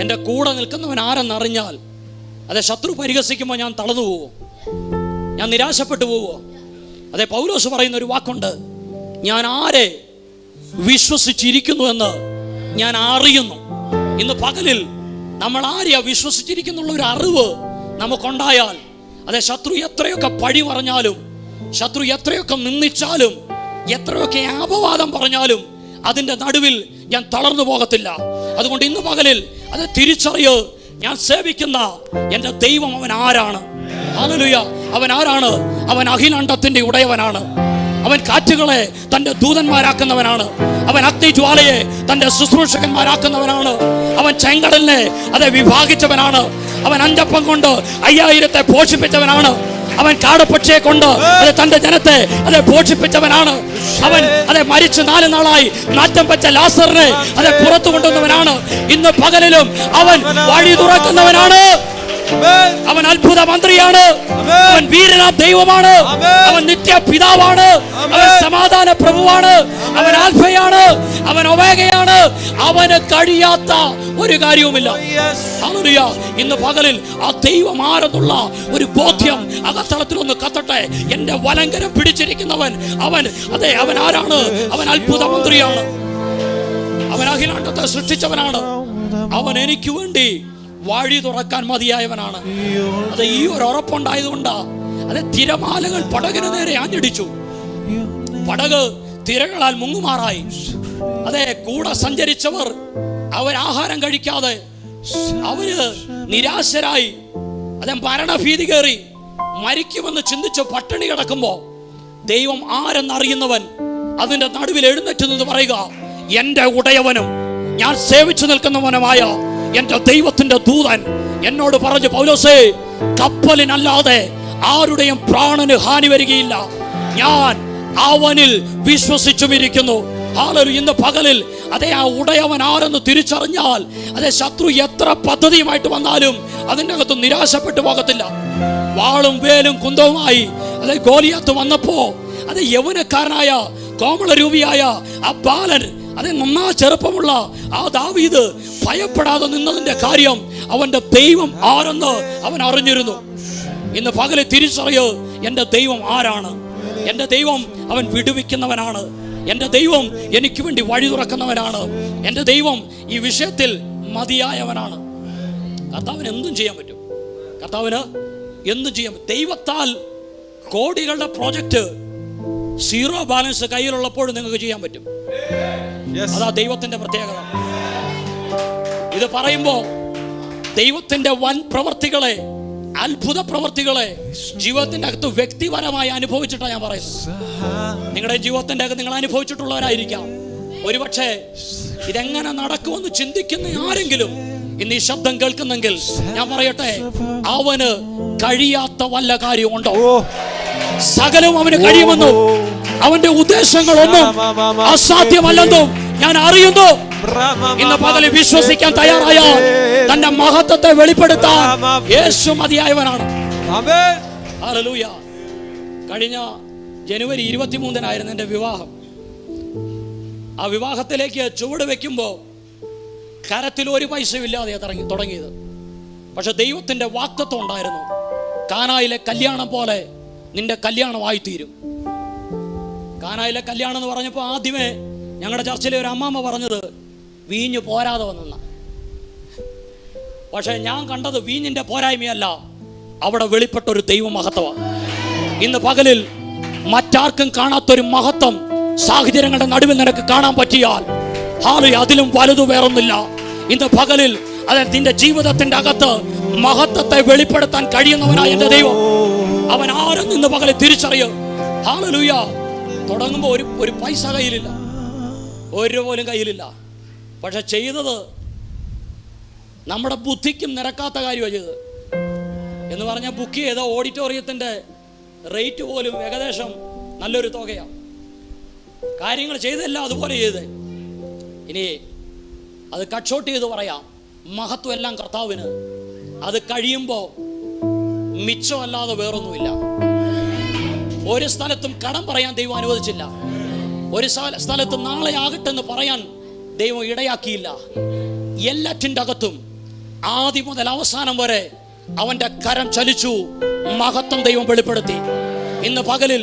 എൻ്റെ കൂടെ നിൽക്കുന്നവൻ ആരെന്നറിഞ്ഞാൽ, അതെ ശത്രു പരിഹസിക്കുമ്പോൾ ഞാൻ തളർന്നു പോവോ? ഞാൻ നിരാശപ്പെട്ടു പോവോ? അതെ, പൗലോസ് പറയുന്ന ഒരു വാക്കുണ്ട്, ഞാൻ ആരെ വിശ്വസിച്ചിരിക്കുന്നു എന്ന് ഞാൻ അറിയുന്നു. ഇന്ന് പകലിൽ നമ്മൾ ആരെയാ വിശ്വസിച്ചിരിക്കുന്നുള്ള ഒരു അറിവ് നമുക്കുണ്ടായാൽ, അതെ ശത്രു എത്രയൊക്കെ പഴി പറഞ്ഞാലും, ശത്രു എത്രയൊക്കെ നിന്ദിച്ചാലും, എത്രയൊക്കെ അപവാദം പറഞ്ഞാലും അതിൻ്റെ നടുവിൽ ഞാൻ തളർന്നു പോകത്തില്ല. അതുകൊണ്ട് ഇന്ന് പകലിൽ അത് തിരിച്ചറിയൂ, ഞാൻ സേവിക്കുന്ന എൻ്റെ ദൈവം അവൻ ആരാണ്. ഹല്ലേലൂയ. അവൻ ആരാണ്? അവൻ അഖിലാണ്ടത്തിന്റെ ഉടയവനാണ്. അവൻ കാറ്റുകളെ തൻ്റെ ദൂതന്മാരാക്കുന്നവനാണ്. അവൻ അഗ്നിജ്വാലയെ തൻ്റെ ശുശ്രൂഷകന്മാരാക്കുന്നവനാണ്. അവൻ ചെങ്കടലിനെ അതെ വിഭാഗിച്ചവനാണ്. അവൻ അഞ്ചപ്പം കൊണ്ട് 5000 പോഷിപ്പിച്ചവനാണ്. അവൻ കാടപ്പക്ഷിയെ കൊണ്ട് അത് തൻ്റെ ജനത്തെ അതെ പോഷിപ്പിച്ചവനാണ്. അവൻ അതെ മരിച്ച് 4 നാളായി നാറ്റം വെച്ച ലാസറിനെ അതെ പുറത്തു കൊണ്ടുവന്നവനാണ്. ഇന്ന് പകലിലും അവൻ വഴി തുറക്കുന്നവനാണ്. അവൻ അത്ഭുത മന്ത്രിയാണ്. അവൻ വീരനാം ദൈവമാണ്. അവൻ നിത്യ പിതാവാണ്. അവൻ സമാധാന പ്രഭുവാണ്. അവൻ ആൽഫയാണ്. അവൻ ഒമേഗയാണ്. അവന് കഴിയാത്ത ഒരു കാര്യവുമില്ല. ഹല്ലേലൂയ. ഇന്ന് പകലിൽ ആ ദൈവം ആരെന്നുള്ള ഒരു ബോധ്യം അകത്തളത്തിൽ ഒന്ന് കത്തട്ടെ. എന്റെ വലങ്കരം പിടിച്ചിരിക്കുന്നവൻ അവൻ അതെ അവൻ ആരാണ്? അവൻ അത്ഭുത മന്ത്രിയാണ്. അവൻ അഖിലാണ്ടത്തെ സൃഷ്ടിച്ചവനാണ്. അവൻ എനിക്ക് വേണ്ടി വഴി തുറക്കാൻ മതിയായവനാണ്. അത് ഈ ഒരു ഉറപ്പുണ്ടായതുകൊണ്ടാ അതെ തിരമാലകൾ പടകിന് നേരെ ആഞ്ഞടിച്ചു. പടക് തിരകളാൽ മുങ്ങുമാറായി. അതെ കൂടെ സഞ്ചരിച്ചവർ അവർ ആഹാരം കഴിക്കാതെ അവര് നിരാശരായി അതെ മരണഭീതി കയറി മരിക്കുമെന്ന് ചിന്തിച്ച് പട്ടിണി കിടക്കുമ്പോ ദൈവം ആരെന്നറിയുന്നവൻ അതിന്റെ നടുവിൽ എഴുന്നേറ്റ് നിന്ന് പറയുക, എന്റെ ഉടയവനും ഞാൻ സേവിച്ചു നിൽക്കുന്നവനുമായ എന്റെ ദൈവത്തിന്റെ ദൂതൻ എന്നോട് പറഞ്ഞു, പൗലോസേ, കപ്പലിനല്ലാതെ ആരുടെയും പ്രാണന് ഹാനി വരികയില്ല, ഞാൻ അവനിൽ വിശ്വസിച്ചുമിരിക്കുന്നു. ഹല്ലേലൂയ. ഇന്ന് പകലിൽ അതേ ആ ഉടയവൻ ആരെന്ന് തിരിച്ചറിഞ്ഞാൽ അതേ ശത്രു എത്ര പദ്ധതിയുമായിട്ട് വന്നാലും അതിൻ്റെ അകത്ത് നിരാശപ്പെട്ടു പോകത്തില്ല. വാളും വേലും കുന്തവുമായി അതെ ഗോലിയാത്ത് വന്നപ്പോ അത് യൗവനക്കാരനായ കോമളരൂപിയായ ആ ബാലൻ, അതെ നന്നാ ചെറുപ്പമുള്ള ആ ദാവീദ് ഭയപ്പെടാതെ നിന്നതിന്റെ കാര്യം അവന്റെ ദൈവം ആരെന്ന് അവൻ അറിഞ്ഞിരുന്നു. ഇന്ന് പകല് തിരിച്ചറിയൂ, എൻ്റെ ദൈവം ആരാണ്. എൻ്റെ ദൈവം അവൻ വിടുവിക്കുന്നവനാണ്. എൻ്റെ ദൈവം എനിക്ക് വേണ്ടി വഴി തുറക്കുന്നവനാണ്. എൻ്റെ ദൈവം ഈ വിഷയത്തിൽ മതിയായവനാണ്. കർത്താവിന് എന്തും ചെയ്യാൻ പറ്റും. കർത്താവിന് എന്തും ചെയ്യാൻ പറ്റും. ദൈവത്താൽ കോടികളുടെ പ്രോജക്റ്റ് സീറോ ബാലൻസ് കയ്യിലുള്ളപ്പോഴും നിങ്ങൾക്ക് ചെയ്യാൻ പറ്റും. അതാ ദൈവത്തിന്റെ പ്രത്യേകത. ഇത് പറയുമ്പോ ദൈവത്തിന്റെ വൻ പ്രവർത്തികളെ, അത്ഭുത പ്രവർത്തികളെ ജീവിതത്തിന്റെ അകത്ത് വ്യക്തിപരമായി അനുഭവിച്ചിട്ടാണ് ഞാൻ പറയുന്നത്. നിങ്ങളുടെ ജീവിതത്തിന്റെ അകത്ത് നിങ്ങൾ അനുഭവിച്ചിട്ടുള്ളവരായിരിക്കാം. ഒരുപക്ഷെ ഇതെങ്ങനെ നടക്കുമെന്ന് ചിന്തിക്കുന്ന ആരെങ്കിലും ഇന്ന് ഈ ശബ്ദം കേൾക്കുന്നെങ്കിൽ ഞാൻ പറയട്ടെ, അവന് കഴിയാത്ത വല്ല കാര്യമുണ്ടോ? സകലവും അവന് കഴിയുമെന്നും അവന്റെ ഉദ്ദേശങ്ങളൊന്നും അസാധ്യമല്ലെന്നും ഞാൻ അറിയുന്നു. ഇന്ന് പകല് വിശ്വസിക്കാൻ തയ്യാറായാൽ തന്റെ മഹത്വത്തെ വെളിപ്പെടുത്താൻ യേശു മതിയായവനാണ്. ഹല്ലേലൂയ. കഴിഞ്ഞ ജനുവരി 23-നായിരുന്നു എൻ്റെ വിവാഹം. ആ വിവാഹത്തിലേക്ക് ചുവട് വെക്കുമ്പോൾ കരത്തിൽ ഒരു പൈസയും ഇല്ലാതെ തുടങ്ങിയത്. പക്ഷെ ദൈവത്തിന്റെ വാഗ്ദത്തം ഉണ്ടായിരുന്നു. കാനായിലെ കല്യാണം പോലെ നിന്റെ കല്യാണമായി തീരും. കാനായിലെ കല്യാണം എന്ന് പറഞ്ഞപ്പോൾ ആദ്യമേ ഞങ്ങളുടെ ചർച്ചിലെ ഒരു അമ്മാമ്മ പറഞ്ഞത് വീഞ്ഞ് പോരാതെ വന്നെന്ന. പക്ഷെ ഞാൻ കണ്ടത് വീഞ്ഞിന്റെ പോരായ്മയല്ല, അവിടെ വെളിപ്പെട്ട ഒരു ദൈവ മഹത്വമാണ്. ഇന്ന് പകലിൽ മറ്റാർക്കും കാണാത്തൊരു മഹത്വം സാഹചര്യങ്ങളുടെ നടുവിൽ നിനക്ക് കാണാൻ പറ്റിയാൽ അതിലും വലുത് വേറൊന്നില്ല. ഇന്ന് പകലിൽ അതായത് നിന്റെ ജീവിതത്തിന്റെ അകത്ത് മഹത്വത്തെ വെളിപ്പെടുത്താൻ കഴിയുന്നവനായ എൻ്റെ ദൈവം അവൻ ആരും ഇന്ന് പകലിൽ തിരിച്ചറിയും. ഹല്ലേലൂയ. തുടങ്ങുമ്പോൾ ഒരു പൈസ കയ്യിലില്ല, ഒരു രൂപ പോലും കയ്യിലില്ല. പക്ഷെ ചെയ്തത് നമ്മുടെ ബുദ്ധിക്കും നിരക്കാത്ത കാര്യമാണ് ചെയ്തത്. എന്ന് പറഞ്ഞാൽ ബുക്ക് ചെയ്ത ഓഡിറ്റോറിയത്തിന്റെ റേറ്റ് പോലും ഏകദേശം നല്ലൊരു തുകയാണ്. കാര്യങ്ങൾ ചെയ്തല്ല അതുപോലെ ചെയ്ത്. ഇനി അത് കട്ട് ഷോട്ട് ചെയ്ത് പറയാം, മഹത്വം എല്ലാം കർത്താവിന്. അത് കഴിയുമ്പോൾ മിച്ചമല്ലാതെ വേറൊന്നുമില്ല. ഒരു സ്ഥലത്തും കടം പറയാൻ ദൈവം അനുവദിച്ചില്ല. ഒരു സ്ഥലത്ത് നാളെ ആകട്ടെ എന്ന് പറയാൻ ദൈവം ഇടയാക്കിയില്ല. എല്ലാറ്റിൻ്റെ അകത്തും ആദ്യം മുതൽ അവസാനം വരെ അവന്റെ കരം ചലിച്ചു, മഹത്വം ദൈവം വെളിപ്പെടുത്തി. ഇന്ന് പകലിൽ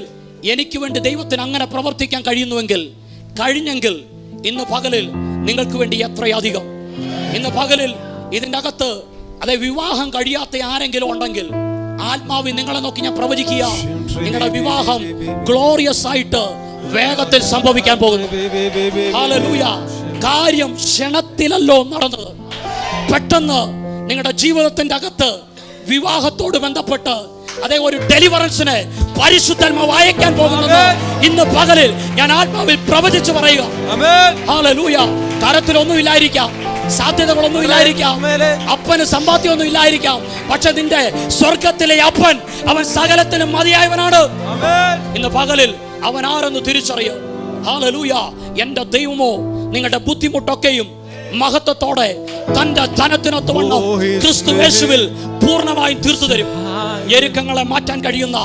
എനിക്ക് വേണ്ടി ദൈവത്തിന് അങ്ങനെ പ്രവർത്തിക്കാൻ കഴിഞ്ഞെങ്കിൽ ഇന്ന് പകലിൽ നിങ്ങൾക്ക് വേണ്ടി എത്രയധികം. ഇന്ന് പകലിൽ ഇതിൻ്റെ അകത്ത് അതെ വിവാഹം കഴിയാത്ത ആരെങ്കിലും ഉണ്ടെങ്കിൽ ആത്മാവിൽ നിങ്ങളെ നോക്കി ഞാൻ പ്രവചിക്കുക, നിങ്ങളുടെ വിവാഹം ഗ്ലോറിയസ് ആയിട്ട് വേഗത്തിൽ സംഭവിക്കാൻ പോകുന്നു. ഹല്ലേലൂയ. കാര്യം ക്ഷണത്തിലല്ലോ നടന്നത്. പെട്ടെന്ന് നിങ്ങളുടെ ജീവിതത്തിന്റെ അകത്ത് വിവാഹത്തോട് ബന്ധപ്പെട്ട് അതേ ഒരു ഡെലിവറൻസിനെ പരിശുദ്ധാത്മാവ് അയക്കാൻ പോകുന്നത് ഇന്ന് പകലിൽ ഞാൻ ആത്മാവിൽ പ്രവചിച്ചു പറയുക. ഹല്ലേലൂയ. കരത്തിലൊന്നും ഇല്ലായിരിക്കാം, സാധ്യതകളൊന്നും ഇല്ലായിരിക്കാം, അപ്പന് സമ്പാദ്യമൊന്നും ഇല്ലായിരിക്കാം, പക്ഷെ നിന്റെ സ്വർഗത്തിലെ അപ്പൻ അവൻ സകലത്തിനും മതിയായവനാണ്. ഇന്ന് പകലിൽ അവൻ ആരെന്ന് തിരിച്ചറിയും. ഹല്ലേലൂയ. എൻ്റെ ദൈവമോ നിങ്ങളുടെ ബുദ്ധിമുട്ടൊക്കെയും മഹത്വത്തോടെ തന്റെ ധനത്തിനൊത്തവണ്ണം ക്രിസ്തു യേശുവിൽ പൂർണ്ണമായും തീർത്തു തരും. ഞെരുക്കങ്ങളെ മാറ്റാൻ കഴിയുന്ന,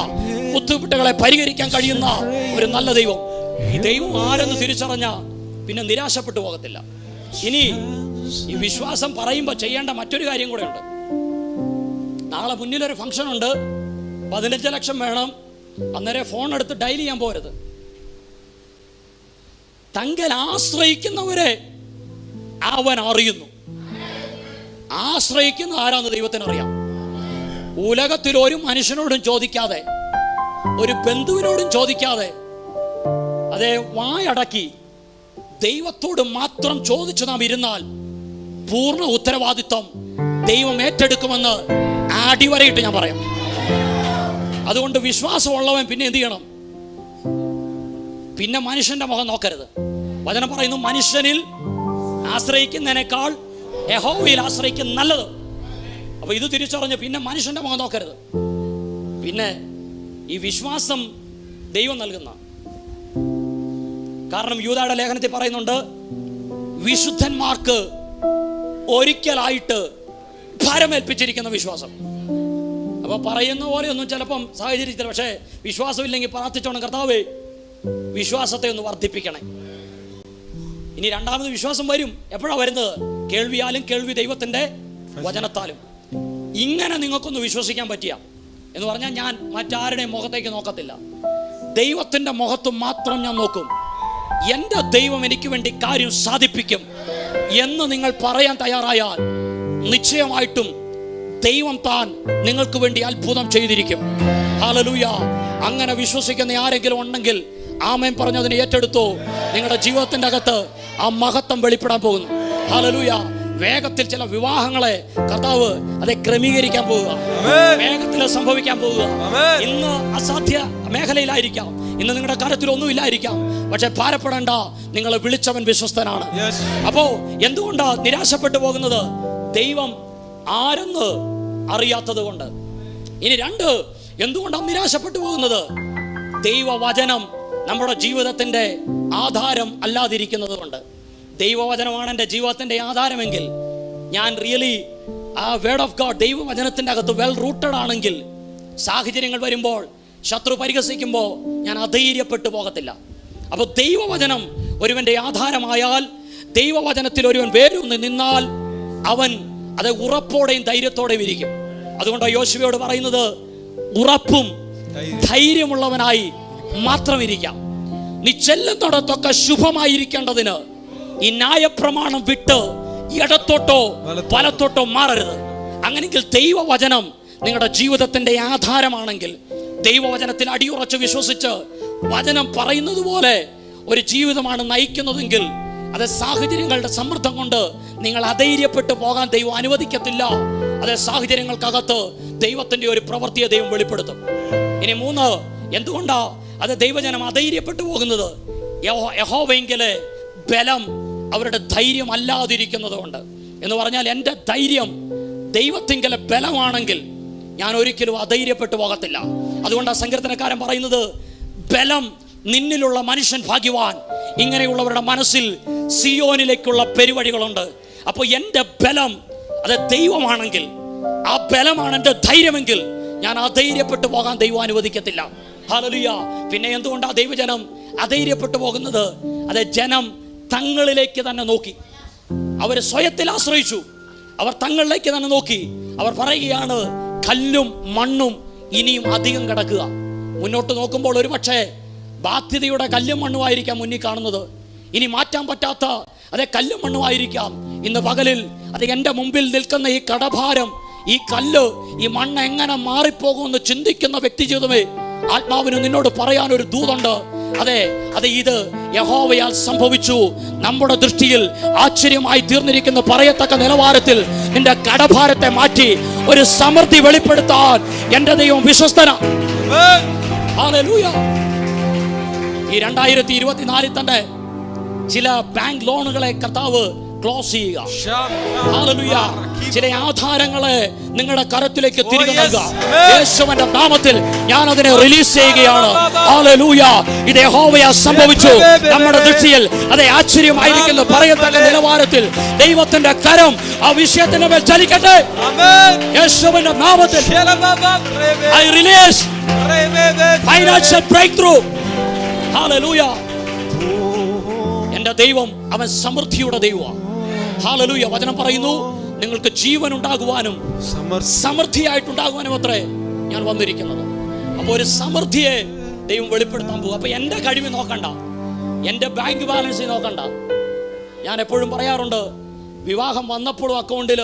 ബുദ്ധിമുട്ടുകളെ പരിഹരിക്കാൻ കഴിയുന്ന ഒരു നല്ല ദൈവം. ഈ ദൈവം ആരെന്ന് തിരിച്ചറിഞ്ഞ പിന്നെ നിരാശപ്പെട്ടു പോകത്തില്ല. ഇനി ഈ വിശ്വാസം പറയുമ്പോൾ ചെയ്യേണ്ട മറ്റൊരു കാര്യം കൂടെ ഉണ്ട്. നാളെ മുന്നിലൊരു ഫംഗ്ഷൻ ഉണ്ട്, 15 ലക്ഷം വേണം. അന്നേരം ഫോൺ എടുത്ത് ഡയൽ ചെയ്യാൻ പോരുത്. തങ്കൽ ആശ്രയിക്കുന്നവരെ അവൻ അറിയുന്നു. ആശ്രയിക്കുന്ന ആരാന്ന് ദൈവത്തിന് അറിയാം. ഉലകത്തിൽ ഒരു മനുഷ്യനോടും ചോദിക്കാതെ, ഒരു ബന്ധുവിനോടും ചോദിക്കാതെ, അതേ വായടക്കി ദൈവത്തോട് മാത്രം ചോദിച്ചു നാം ഇരുന്നാൽ പൂർണ്ണ ഉത്തരവാദിത്വം ദൈവം ഏറ്റെടുക്കുമെന്ന് അടിവരയിട്ട് ഞാൻ പറയാം. അതുകൊണ്ട് വിശ്വാസമുള്ളവൻ പിന്നെ എന്ത് ചെയ്യണം? പിന്നെ മനുഷ്യന്റെ മുഖം നോക്കരുത്. വചനം പറയുന്നു, മനുഷ്യനിൽ ആശ്രയിക്കുന്നതിനേക്കാൾ യഹോവയിൽ ആശ്രയിക്കുന്ന നല്ലത്. അപ്പൊ ഇത് തിരിച്ചറിഞ്ഞ് പിന്നെ മനുഷ്യന്റെ മുഖം നോക്കരുത്. പിന്നെ ഈ വിശ്വാസം ദൈവം നൽകുന്ന. കാരണം യൂദായുടെ ലേഖനത്തിൽ പറയുന്നുണ്ട്, വിശുദ്ധന്മാർക്ക് ഒരിക്കലായിട്ട് ഭരമേൽപ്പിച്ചിരിക്കുന്ന വിശ്വാസം. അപ്പൊ പറയുന്ന പോലെ ഒന്നും ചിലപ്പം സാഹചര്യത്തിൽ, പക്ഷേ വിശ്വാസമില്ലെങ്കിൽ പ്രാർത്ഥിച്ചോണം, കർത്താവേ വിശ്വാസത്തെ ഒന്ന് വർദ്ധിപ്പിക്കണേ. ഇനി രണ്ടാമത് വിശ്വാസം വരും. എപ്പോഴാണ് വരുന്നത്? കേൾവിയാലും, കേൾവി ദൈവത്തിന്റെ വചനത്താലും. ഇങ്ങനെ നിങ്ങൾക്കൊന്ന് വിശ്വസിക്കാൻ പറ്റിയ എന്ന് പറഞ്ഞാൽ, ഞാൻ മറ്റാരുടെയും മുഖത്തേക്ക് നോക്കത്തില്ല, ദൈവത്തിന്റെ മുഖത്ത് മാത്രം ഞാൻ നോക്കും. എൻ്റെ ദൈവം എനിക്ക് വേണ്ടി കാര്യം സാധിപ്പിക്കും എന്ന് നിങ്ങൾ പറയാൻ തയ്യാറായാൽ നിശ്ചയമായിട്ടും ദൈവം താൻ നിങ്ങൾക്ക് വേണ്ടി അത്ഭുതം ചെയ്തിരിക്കും. ഹല്ലേലൂയ. അങ്ങനെ വിശ്വസിക്കുന്ന ആരെങ്കിലും ഉണ്ടെങ്കിൽ ആമേൻ പറഞ്ഞതിനെ ഏറ്റെടുത്തോ. നിങ്ങളുടെ ജീവിതത്തിന്റെ അകത്ത് ആ മഹത്വം വെളിപ്പെടാൻ പോകുന്നു. ഹല്ലേലൂയ. വേഗത്തിൽ ചില വിവാഹങ്ങളെ കർത്താവ് അതെ ക്രമീകരിക്കാൻ പോവുക, വേഗത്തിൽ സംഭവിക്കാൻ പോവുക. ഇന്ന് അസാധ്യ മേഖലയിലായിരിക്കാം, ഇന്ന് നിങ്ങളുടെ കാര്യത്തിലൊന്നുമില്ലായിരിക്കാം, പക്ഷെ ഭാരപ്പെടേണ്ട, നിങ്ങളെ വിളിച്ചവൻ വിശ്വസ്തനാണ്. അപ്പോ എന്തുകൊണ്ടാ നിരാശപ്പെട്ടു പോകുന്നത്? ദൈവം ആരെന്ന് അറിയാത്തത് കൊണ്ട്. ഇനി രണ്ട്, എന്തുകൊണ്ടാണ് നിരാശപ്പെട്ടു പോകുന്നത്? ദൈവവചനം നമ്മുടെ ജീവിതത്തിന്റെ ആധാരം അല്ലാതിരിക്കുന്നത് കൊണ്ട്. ദൈവവചനമാണ് എൻ്റെ ജീവിതത്തിന്റെ ആധാരമെങ്കിൽ, ഞാൻ റിയലി ആ വേർഡ് ഓഫ് ഗോഡ് ദൈവവചനത്തിന്റെ അകത്ത് വെൽ റൂട്ടഡ് ആണെങ്കിൽ, സാഹചര്യങ്ങൾ വരുമ്പോൾ, ശത്രു പരിഹസിക്കുമ്പോൾ ഞാൻ അധൈര്യപ്പെട്ടു പോകത്തില്ല. അപ്പോൾ ദൈവവചനം ഒരുവന്റെ ആധാരമായാൽ, ദൈവവചനത്തിൽ ഒരുവൻ വേരൂന്നി നിന്നാൽ, അവൻ അത് ഉറപ്പോടെയും ധൈര്യത്തോടെയും ഇരിക്കും. അതുകൊണ്ടാണ് യോശുവയോട് പറയുന്നത്, ഉറപ്പും ധൈര്യമുള്ളവനായി മാത്രം ഇരിക്കാം. നീ ചെല്ലുന്നിടത്തൊക്കെ ശുഭമായിരിക്കേണ്ടതിന് ഈ ന്യായപ്രമാണം വിട്ട് ഇടത്തോട്ടോ വലത്തോട്ടോ മാറരുത്. അങ്ങനെങ്കിൽ ദൈവവചനം നിങ്ങളുടെ ജീവിതത്തിന്റെ ആധാരമാണെങ്കിൽ, ദൈവവചനത്തിൽ അടിയുറച്ച് വിശ്വസിച്ച് വചനം പറയുന്നത് പോലെ ഒരു ജീവിതമാണ് നയിക്കുന്നതെങ്കിൽ, അത് സാഹചര്യങ്ങളുടെ സമ്മർദ്ദം കൊണ്ട് നിങ്ങൾ അധൈര്യപ്പെട്ടു പോകാൻ ദൈവം അനുവദിക്കത്തില്ല. അത് സാഹചര്യങ്ങൾക്കകത്ത് ദൈവത്തിന്റെ ഒരു പ്രവൃത്തിയെ ദൈവം വെളിപ്പെടുത്തും. ഇനി മൂന്ന്, എന്തുകൊണ്ടാ അത് ദൈവജനം അധൈര്യപ്പെട്ടു പോകുന്നത്? യഹോവയെങ്കിലെ ബലം അവരുടെ ധൈര്യം അല്ലാതിരിക്കുന്നത് കൊണ്ട്. എന്ന് പറഞ്ഞാൽ, എൻ്റെ ധൈര്യം ദൈവത്തിങ്കലെ ബലമാണെങ്കിൽ ഞാൻ ഒരിക്കലും അധൈര്യപ്പെട്ടു പോകത്തില്ല. അതുകൊണ്ടാണ് സങ്കീർത്തനക്കാരൻ പറയുന്നത്, ബലം നിന്നിലുള്ള മനുഷ്യൻ ഭാഗ്യവാൻ. ഇങ്ങനെയുള്ളവരുടെ മനസ്സിൽ സിയോനിലേക്കുള്ള പെരുവഴികളുണ്ട്. അപ്പോൾ എൻ്റെ ബലം അത് ദൈവമാണെങ്കിൽ, ആ ബലമാണ് എൻ്റെ ധൈര്യമെങ്കിൽ, ഞാൻ അധൈര്യപ്പെട്ടു പോകാൻ ദൈവം അനുവദിക്കത്തില്ല. ഹല്ലേലൂയ. പിന്നെ എന്തുകൊണ്ടാണ് ദൈവജനം അധൈര്യപ്പെട്ടു പോകുന്നത്? അത് ജനം തങ്ങളിലേക്ക് തന്നെ നോക്കി, അവർ സ്വയത്തിൽ ആശ്രയിച്ചു, അവർ തങ്ങളിലേക്ക് തന്നെ നോക്കി. അവർ പറയുകയാണ്, കല്ലും മണ്ണും ഇനിയും അധികം കിടക്കുക. മുന്നോട്ട് നോക്കുമ്പോൾ ഒരുപക്ഷെ ബാധ്യതയുടെ കല്ലും മണ്ണുമായിരിക്കാം മുന്നിൽ കാണുന്നത്. ഇനി മാറ്റാൻ പറ്റാത്ത അതേ കല്ലും മണ്ണുമായിരിക്കാം. ഇന്ന് പകലിൽ അത് എൻ്റെ മുമ്പിൽ നിൽക്കുന്ന ഈ കടഭാരം, ഈ കല്ല്, ഈ മണ്ണ് എങ്ങനെ മാറിപ്പോകുമെന്ന് ചിന്തിക്കുന്ന വ്യക്തി ജീവിതമേ, ആത്മാവിന് നിന്നോട് പറയാനൊരു ദൂതുണ്ട്. അതെ ഇത് യഹോവയാൽ സംഭവിച്ചു. നമ്മുടെ ദൃഷ്ടിയിൽ ആശ്ചര്യമായി തീർന്നിരിക്കുന്ന പറയത്തക്ക നിലവാരത്തിൽ നിന്റെ കടഭാരത്തെ മാറ്റി ഒരു സമൃദ്ധി വെളിപ്പെടുത്താൻ എൻ്റെ ദൈവം വിശ്വസ്തനാണ്. ഹല്ലേലൂയ. ഈ 2024 തന്നെ ചില ബാങ്ക് ലോണുകളെ കർത്താവ് ക്ലോസ് ചെയ്യുക. ഹല്ലേലൂയ. ചില ആധാരങ്ങളെ നിങ്ങളുടെ കരത്തിലേക്ക് തിരികെ നൽകുക. യേശുവിന്റെ നാമത്തിൽ ഞാൻ അതിനെ റിലീസ് ചെയ്യുകയാണ്. ഹല്ലേലൂയ. ഇത് യഹോവയാൽ സംഭവിച്ചു. നമ്മുടെ ദൃഷ്ടിയിൽ അത് ആശ്ചര്യമായിരിക്കുന്നു പറയത്തക്ക നിലവാരത്തിൽ ദൈവത്തിന്റെ കരം ആ വിഷയത്തിന്റെ മേൽ ചലിക്കട്ടെ. യേശുവിന്റെ നാമത്തിൽ I release financial breakthrough. Hallelujah. എൻ്റെ ദൈവം അവൻ സമൃദ്ധിയുടെ ദൈവമാണ്. ഹല്ലേലൂയ. വചനം പറയുന്നു, നിങ്ങൾക്ക് ജീവൻ ഉണ്ടാകുവാനും സമൃദ്ധിയായിട്ടുണ്ടാകുവാനും അത്രേ ഞാൻ വന്നിരിക്കുന്നത്. അപ്പോൾ ഒരു സമൃദ്ധിയെ ദൈവം വെളിപ്പെടുത്താൻ പോകും. അപ്പോൾ എൻ്റെ കഴിവ് നോക്കണ്ട, എൻ്റെ ബാങ്ക് ബാലൻസ് നോക്കണ്ട. ഞാൻ എപ്പോഴും പറയാറുണ്ട്, വിവാഹം വന്നപ്പോഴും അക്കൗണ്ടിൽ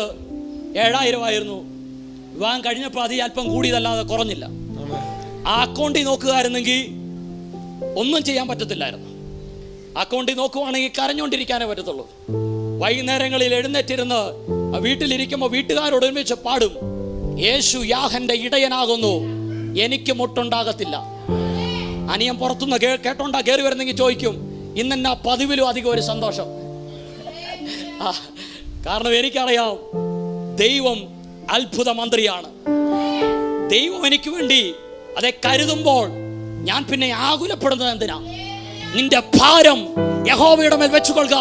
7,000 ആയിരുന്നു, വിവാഹം കഴിഞ്ഞപ്പോൾ അത് അല്പം കൂടിയതല്ലാതെ കുറഞ്ഞില്ല. ആ അക്കൗണ്ടിൽ നോക്കുകയായിരുന്നെങ്കിൽ ഒന്നും ചെയ്യാൻ പറ്റത്തില്ലായിരുന്നു. അക്കൗണ്ടിൽ നോക്കുവാണെങ്കിൽ കരഞ്ഞുകൊണ്ടിരിക്കാനേ പറ്റത്തുള്ളൂ. വൈകുന്നേരങ്ങളിൽ എഴുന്നേറ്റിരുന്ന് വീട്ടിലിരിക്കുമ്പോൾ വീട്ടുകാരോട് ഒരുമിച്ച് പാടും, യേശു യാഹന്റെ ഇടയനാകുന്നു, എനിക്ക് മുട്ടുണ്ടാകത്തില്ല. അനിയൻ പുറത്തുനിന്ന് കേട്ടോണ്ടാ കയറി വരുന്നെങ്കിൽ ചോദിക്കും, ഇന്നെന്നാ പതിവിലും അധികം ഒരു സന്തോഷം. കാരണം എനിക്കറിയാം ദൈവം അത്ഭുത മന്ത്രിയാണ്. ദൈവം എനിക്ക് വേണ്ടി അതെ കരുതുമ്പോൾ ഞാൻ പിന്നെ ആകുലപ്പെടുന്നത് എന്തിനാ? നിന്റെ ഭാരം യഹോവയുടെ മേൽ വെച്ചുകൊള്ളുക,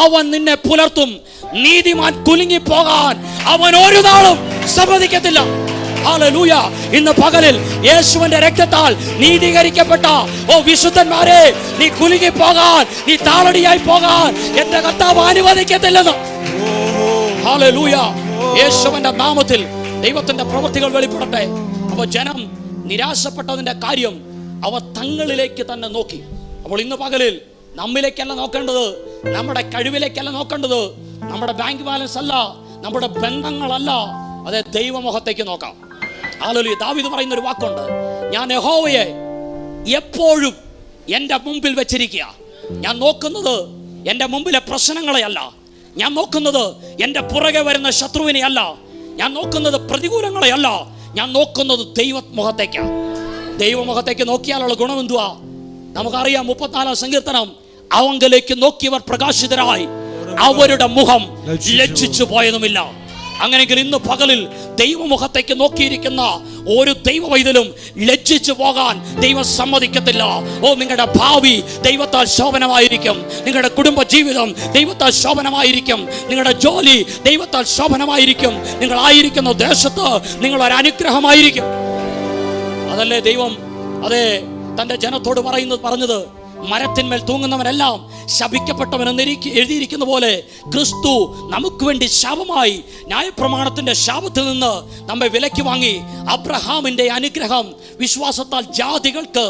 അവൻ നിന്നെ പുലർത്തും. നീതിമാൻ കുലുങ്ങി പോകാൻ അവൻ ഒരു നാളും സമ്മതിക്കത്തില്ല. ഹല്ലേലൂയ. ഇന്ന് പകലിൽ യേശുവിന്റെ രക്തത്താൽ നീതീകരിക്കപ്പെട്ട വിശുദ്ധന്മാരെ, നീ കുലുങ്ങി പോകാൻ, നീ താളടിയായി പോകാൻ എന്റെ കർത്താവ് അനുവദിക്കത്തില്ലെന്ന്. ഹല്ലേലൂയ. യേശുവിന്റെ നാമത്തിൽ ദൈവത്തിന്റെ പ്രവൃത്തികൾ വെളിപ്പെടട്ടെ. അപ്പോൾ ജനം നിരാശപ്പെട്ടതിന്റെ കാര്യം അവർ തങ്ങളിലേക്ക് തന്നെ നോക്കി. അപ്പോൾ ഇന്ന് പകലിൽ നമ്മിലേക്കല്ല നോക്കേണ്ടത്, നമ്മുടെ കഴിവിലേക്കല്ല നോക്കേണ്ടത്, നമ്മുടെ ബാങ്ക് ബാലൻസ് അല്ല, നമ്മുടെ ബന്ധങ്ങളല്ല, അതെ ദൈവമുഖത്തേക്ക് നോക്കാം. ഹല്ലേലൂയ. ദാവീദ് പറയുന്ന ഒരു വാക്കുണ്ട്, ഞാൻ യഹോവയെ എപ്പോഴും എൻ്റെ മുമ്പിൽ വെച്ചിരിക്കുക. ഞാൻ നോക്കുന്നത് എൻ്റെ മുമ്പിലെ പ്രശ്നങ്ങളെയല്ല, ഞാൻ നോക്കുന്നത് എൻ്റെ പുറകെ വരുന്ന ശത്രുവിനെയല്ല, ഞാൻ നോക്കുന്നത് പ്രതികൂലങ്ങളെയല്ല, ഞാൻ നോക്കുന്നത് ദൈവമുഖത്തേക്കാണ്. ദൈവമുഖത്തേക്ക് നോക്കിയാലുള്ള ഗുണം എന്തുവാ? നമുക്കറിയാം 34 സങ്കീർത്തനം, അവങ്കലേക്ക് നോക്കിയവർ പ്രകാശിതരായി, അവരുടെ മുഖം ലജ്ജിച്ചു പോയതുമില്ല. അങ്ങനെയെങ്കിൽ ഇന്ന് പകലിൽ ദൈവമുഖത്തേക്ക് നോക്കിയിരിക്കുന്ന ഒരു ദൈവവൈതലും ലജ്ജിച്ചു പോകാൻ ദൈവം സമ്മതിക്കത്തില്ല. നിങ്ങളുടെ ഭാവി ദൈവത്താൽ ശോഭനമായിരിക്കും, നിങ്ങളുടെ കുടുംബ ജീവിതം ദൈവത്താൽ ശോഭനമായിരിക്കും, നിങ്ങളുടെ ജോലി ദൈവത്താൽ ശോഭനമായിരിക്കും, നിങ്ങളായിരിക്കുന്ന ദേശത്ത് നിങ്ങളൊരു അനുഗ്രഹമായിരിക്കും. അതല്ലേ ദൈവം അതെ തന്റെ ജനത്തോട് പറഞ്ഞത്, മരത്തിന്മേൽ തൂങ്ങുന്നവനെല്ലാം ശപിക്കപ്പെട്ടവനെന്ന് എഴുതിയിരിക്കുന്ന പോലെ ക്രിസ്തു നമുക്ക് വേണ്ടി ശാപമായി ന്യായപ്രമാണത്തിന്റെ ശാപത്തിൽ നിന്ന് നമ്മെ വിലക്കി വാങ്ങി അബ്രഹാമിന്റെ അനുഗ്രഹം വിശ്വാസത്താൽ ജാതികൾക്ക്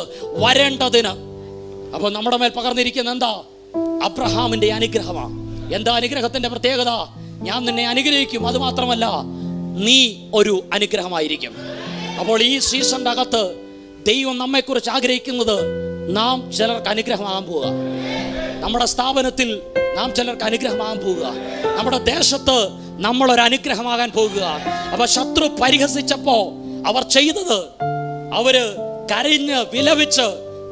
വരേണ്ടതിന്. അപ്പോൾ നമ്മുടെ മേൽ പകർന്നിരിക്കുന്ന എന്താ? അബ്രഹാമിന്റെ അനുഗ്രഹമാണ്. എന്താ അനുഗ്രഹത്തിന്റെ പ്രത്യേകത? ഞാൻ നിന്നെ അനുഗ്രഹിക്കും, അത് മാത്രമല്ല നീ ഒരു അനുഗ്രഹമായിരിക്കും. അപ്പോൾ ഈ സീസണിന്റെ അകത്ത് ദൈവം നമ്മെക്കുറിച്ച് ആഗ്രഹിക്കുന്നത്, നാം ചിലർക്ക് അനുഗ്രഹമാകാൻ പോവുക, നമ്മുടെ സ്ഥാപനത്തിൽ നാം ചിലർക്ക് അനുഗ്രഹമാകാൻ പോവുക, നമ്മുടെ ദേശത്ത് നമ്മളൊരു അനുഗ്രഹമാകാൻ പോകുക. അപ്പൊ ശത്രു പരിഹസിച്ചപ്പോ അവർ ചെയ്തത്, അവര് കരഞ്ഞ് വിലപിച്ച്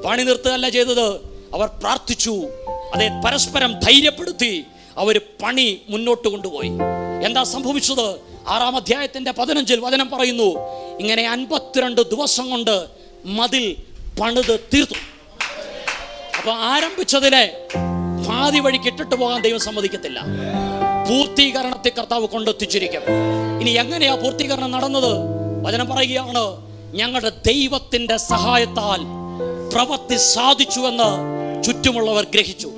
പണി നിർത്തുകയല്ല ചെയ്തത്, അവർ പ്രാർത്ഥിച്ചു. അതെ, പരസ്പരം ധൈര്യപ്പെടുത്തി അവർ പണി മുന്നോട്ട് കൊണ്ടുപോയി. എന്താ സംഭവിച്ചത്? 6-ാം അധ്യായത്തിന്റെ 15 വചനം പറയുന്നു, ഇങ്ങനെ 52 ദിവസം കൊണ്ട് മതിൽ പണിത് തീർത്തു. അപ്പൊ ആരംഭിച്ചതിനെ പാതി വഴിക്ക് ഇട്ടിട്ട് പോകാൻ ദൈവം സമ്മതിക്കത്തില്ല. പൂർത്തീകരണത്തെ കർത്താവ് കൊണ്ടെത്തിച്ചിരിക്കും. ഇനി എങ്ങനെയാ പൂർത്തീകരണം നടന്നത്? വചനം പറയുകയാണ്, ഞങ്ങളുടെ ദൈവത്തിന്റെ സഹായത്താൽ പ്രവൃത്തി സാധിച്ചുവെന്ന് ചുറ്റുമുള്ളവർ ഗ്രഹിച്ചു.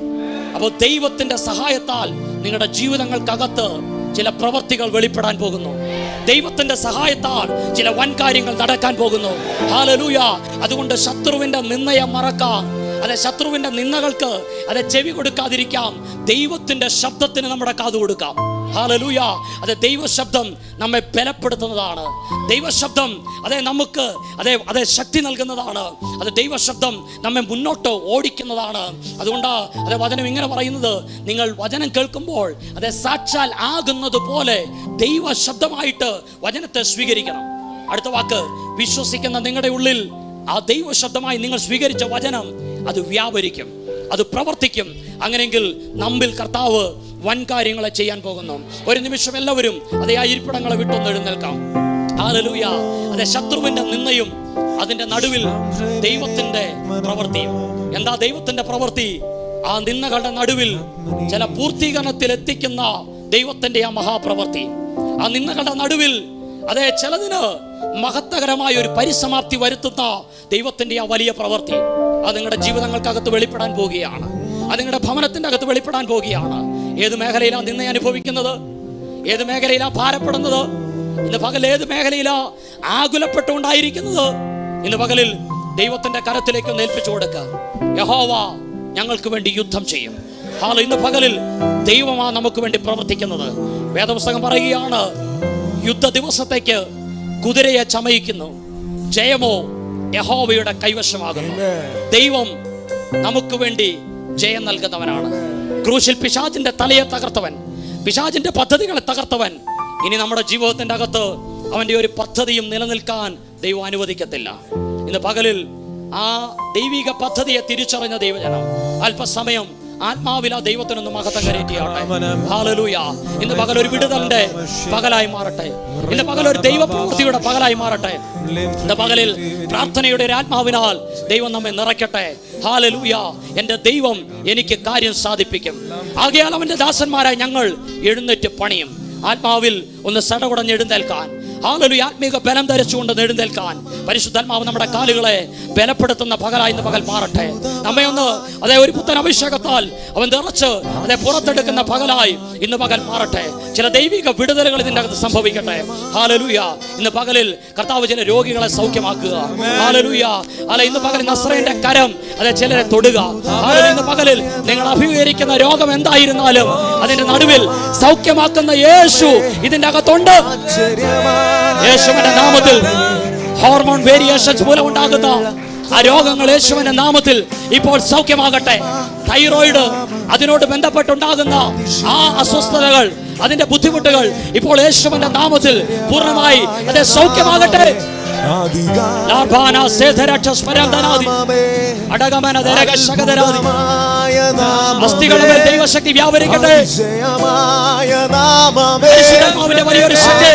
അപ്പോൾ ദൈവത്തിന്റെ സഹായത്താൽ നിങ്ങളുടെ ജീവിതങ്ങൾക്കകത്ത് ചില പ്രവൃത്തികൾ വെളിപ്പെടാൻ പോകുന്നു. ദൈവത്തിന്റെ സഹായത്താൽ ചില വൻ കാര്യങ്ങൾ നടക്കാൻ പോകുന്നു. ഹല്ലേലൂയ. അതുകൊണ്ട് ശത്രുവിന്റെ നിന്ദയെ മറക്കാം, അതെ ശത്രുവിന്റെ നിന്ദകൾക്ക് അതെ ചെവി കൊടുക്കാതിരിക്കാം. ദൈവത്തിന്റെ ശബ്ദത്തിന് നമ്മുടെ കാതു കൊടുക്കാം. ഹല്ലേലൂയ. അതെ ദൈവശബ്ദം നമ്മെ ബലപ്പെടുത്തുന്നതാണ്. ദൈവശബ്ദം അതെ നമുക്ക് അതെ ശക്തി നൽകുന്നതാണ്. അത് ദൈവശബ്ദം നമ്മെ മുന്നോട്ട് ഓടിക്കുന്നതാണ്. അതുകൊണ്ടാ അതെ വചനം ഇങ്ങനെ പറയുന്നത്, നിങ്ങൾ വചനം കേൾക്കുമ്പോൾ അതെ സാക്ഷാൽ ആകുന്നത് പോലെ ദൈവശബ്ദമായിട്ട് വചനത്തെ സ്വീകരിക്കണം. അടുത്ത വാക്ക്, വിശ്വസിക്കുന്ന നിങ്ങളുടെ ഉള്ളിൽ ആ ദൈവശബ്ദമായി നിങ്ങൾ സ്വീകരിച്ച വചനം അത് വ്യാപരിക്കും, അത് പ്രവർത്തിക്കും. അങ്ങനെയെങ്കിൽ നമ്മിൽ കർത്താവ് വൻ കാര്യങ്ങളെ ചെയ്യാൻ പോകുന്നു. ഒരു നിമിഷം എല്ലാവരും അതേ ആ ഇരിപ്പിടങ്ങളെ വിട്ടൊന്ന് എഴുന്നേൽക്കാം. ഹല്ലേലൂയ. അതെ ശത്രുവിന്റെ നിന്ദയും അതിന്റെ നടുവിൽ ദൈവത്തിന്റെ പ്രവൃത്തിയും. എന്താ ദൈവത്തിന്റെ പ്രവൃത്തി? ആ നിന്ദകളുടെ നടുവിൽ ചില പൂർത്തീകരണത്തിൽ എത്തിക്കുന്ന ദൈവത്തിന്റെ ആ മഹാപ്രവൃത്തി. ആ നിന്ദകളുടെ നടുവിൽ അതെ ചിലതിന് മഹത്വകരമായ ഒരു പരിസമാപ്തി വരുത്തുന്ന ദൈവത്തിന്റെ ആ വലിയ പ്രവൃത്തി അത് നിങ്ങളുടെ ജീവിതങ്ങൾക്കകത്ത് വെളിപ്പെടാൻ പോവുകയാണ്. അത് നിങ്ങളുടെ ഭവനത്തിന്റെ അകത്ത് വെളിപ്പെടാൻ പോവുകയാണ്. ഏത് മേഖലയിലാണ് നിന്നെ അനുഭവിക്കുന്നത്? ഏത് മേഖലയിലാണ് ഭാരപ്പെടുന്നത്? ഇന്ന് പകൽ ഏത് മേഖലയിലാണ് ആകുലപ്പെട്ടുകൊണ്ടായിരിക്കുന്നത്? ഇന്ന് പകലിൽ ദൈവത്തിന്റെ കരത്തിലേക്ക് ഏൽപ്പിച്ചു കൊടുക്കുക. യഹോവ ഞങ്ങൾക്ക് വേണ്ടി യുദ്ധം ചെയ്യും. ഇന്ന് പകലിൽ ദൈവമാ നമുക്ക് വേണ്ടി പ്രവർത്തിക്കുന്നത്. വേദപുസ്തകം പറയുകയാണ്, യുദ്ധ ദിവസത്തേക്ക് കുതിരയെ ചമയിക്കുന്നു, ജയമോ യഹോവയുടെ കൈവശമാകുന്നു. ദൈവം നമുക്ക് വേണ്ടി ജയം നൽകുന്നവനാണ്. ക്രൂശിൽ പിശാചിന്റെ തലയെ തകർത്തവൻ, പിശാചിന്റെ പദ്ധതികളെ തകർത്തവൻ ഇനി നമ്മുടെ ജീവിതത്തിന്റെ അകത്ത് അവൻ്റെ ഒരു പദ്ധതിയും നിലനിൽക്കാൻ ദൈവം അനുവദിക്കത്തില്ല. ഇന്ന് പകലിൽ ആ ദൈവിക പദ്ധതിയെ തിരിച്ചറിഞ്ഞ ദൈവജനം അല്പസമയം ആത്മാവിൽ ആ ദൈവത്തിനൊന്ന് മഹത്വം കരയറ്റിയാട്ടെ. ഹല്ലേലൂയ. ഇന്ന് പകൽ ഒരു വിടുതലിന്റെ പകലായി മാറട്ടെ. ഇന്ന് പകൽ ഒരു ദൈവപ്രവൃത്തിയുടെ പകലായി മാറട്ടെ. ഇന്ന് പകലിൽ പ്രാർത്ഥനയുടെ ഒരു ആത്മാവിനാൽ ദൈവം നമ്മെ നിറയ്ക്കട്ടെ. ഹല്ലേലൂയ. എൻ്റെ ദൈവം എനിക്ക് കാര്യം സാധിപ്പിക്കും. ആകയാൽ അവൻ്റെ ദാസന്മാരായി ഞങ്ങൾ എഴുന്നേറ്റ് പണിയും. ആത്മാവിൽ ഒന്ന് സടകുടഞ്ഞ് എഴുന്നേൽക്കാൻ, ഹല്ലേലൂയ, ആത്മീക ബലം ധരിച്ചുകൊണ്ട് എഴുന്നേൽക്കാൻ പരിശുദ്ധാത്മാവ് നമ്മുടെ കാലുകളെ ബലപ്പെടുത്തുന്ന പകലായി ഇന്ന് പകൽ മാറട്ടെ. നമ്മെ ഒന്ന് ഒരു പുത്തൻ അഭിഷേകത്താൽ അവൻ നിറച്ച് പുറത്തെടുക്കുന്ന പകലായി ഇന്ന് പകൽ മാറട്ടെ. ചില ദൈവിക വിടുതലുകൾ ഇതിൻ്റെ അകത്ത് സംഭവിക്കട്ടെ. ഹല്ലേലൂയ. ഇന്ന് പകലിൽ കർത്താവ് ചില രോഗികളെ സൗഖ്യമാക്കുക. ഹല്ലേലൂയ. ഇന്ന് പകൽ നസ്രയന്റെ കരം ചിലരെ തൊടുക. ഇന്ന് പകലിൽ നിങ്ങൾ അഭിമുഖീകരിക്കുന്ന രോഗം എന്തായിരുന്നാലും അതിന്റെ നടുവിൽ സൗഖ്യമാക്കുന്ന യേശു ഇതിന്റെ അകത്തുണ്ട്. യേശുവിന്റെ നാമത്തിൽ ഹോർമോൺ വേരിയേഷൻസ് മൂലം ഉണ്ടാകുന്ന ആ രോഗങ്ങൾ യേശുവിന്റെ നാമത്തിൽ ഇപ്പോൾ സൗഖ്യമാകട്ടെ. തൈറോയിഡ്, അതിനോട് ബന്ധപ്പെട്ടുണ്ടാകുന്ന ആ അസ്വസ്ഥതകൾ, അതിന്റെ ബുദ്ധിമുട്ടുകൾ ഇപ്പോൾ യേശുവിന്റെ നാമത്തിൽ പൂർണ്ണമായി സൗഖ്യമാകട്ടെ. അസ്ഥികളുടെ ദൈവശക്തി വ്യാപരിക്കട്ടെ. വലിയൊരു ശക്തി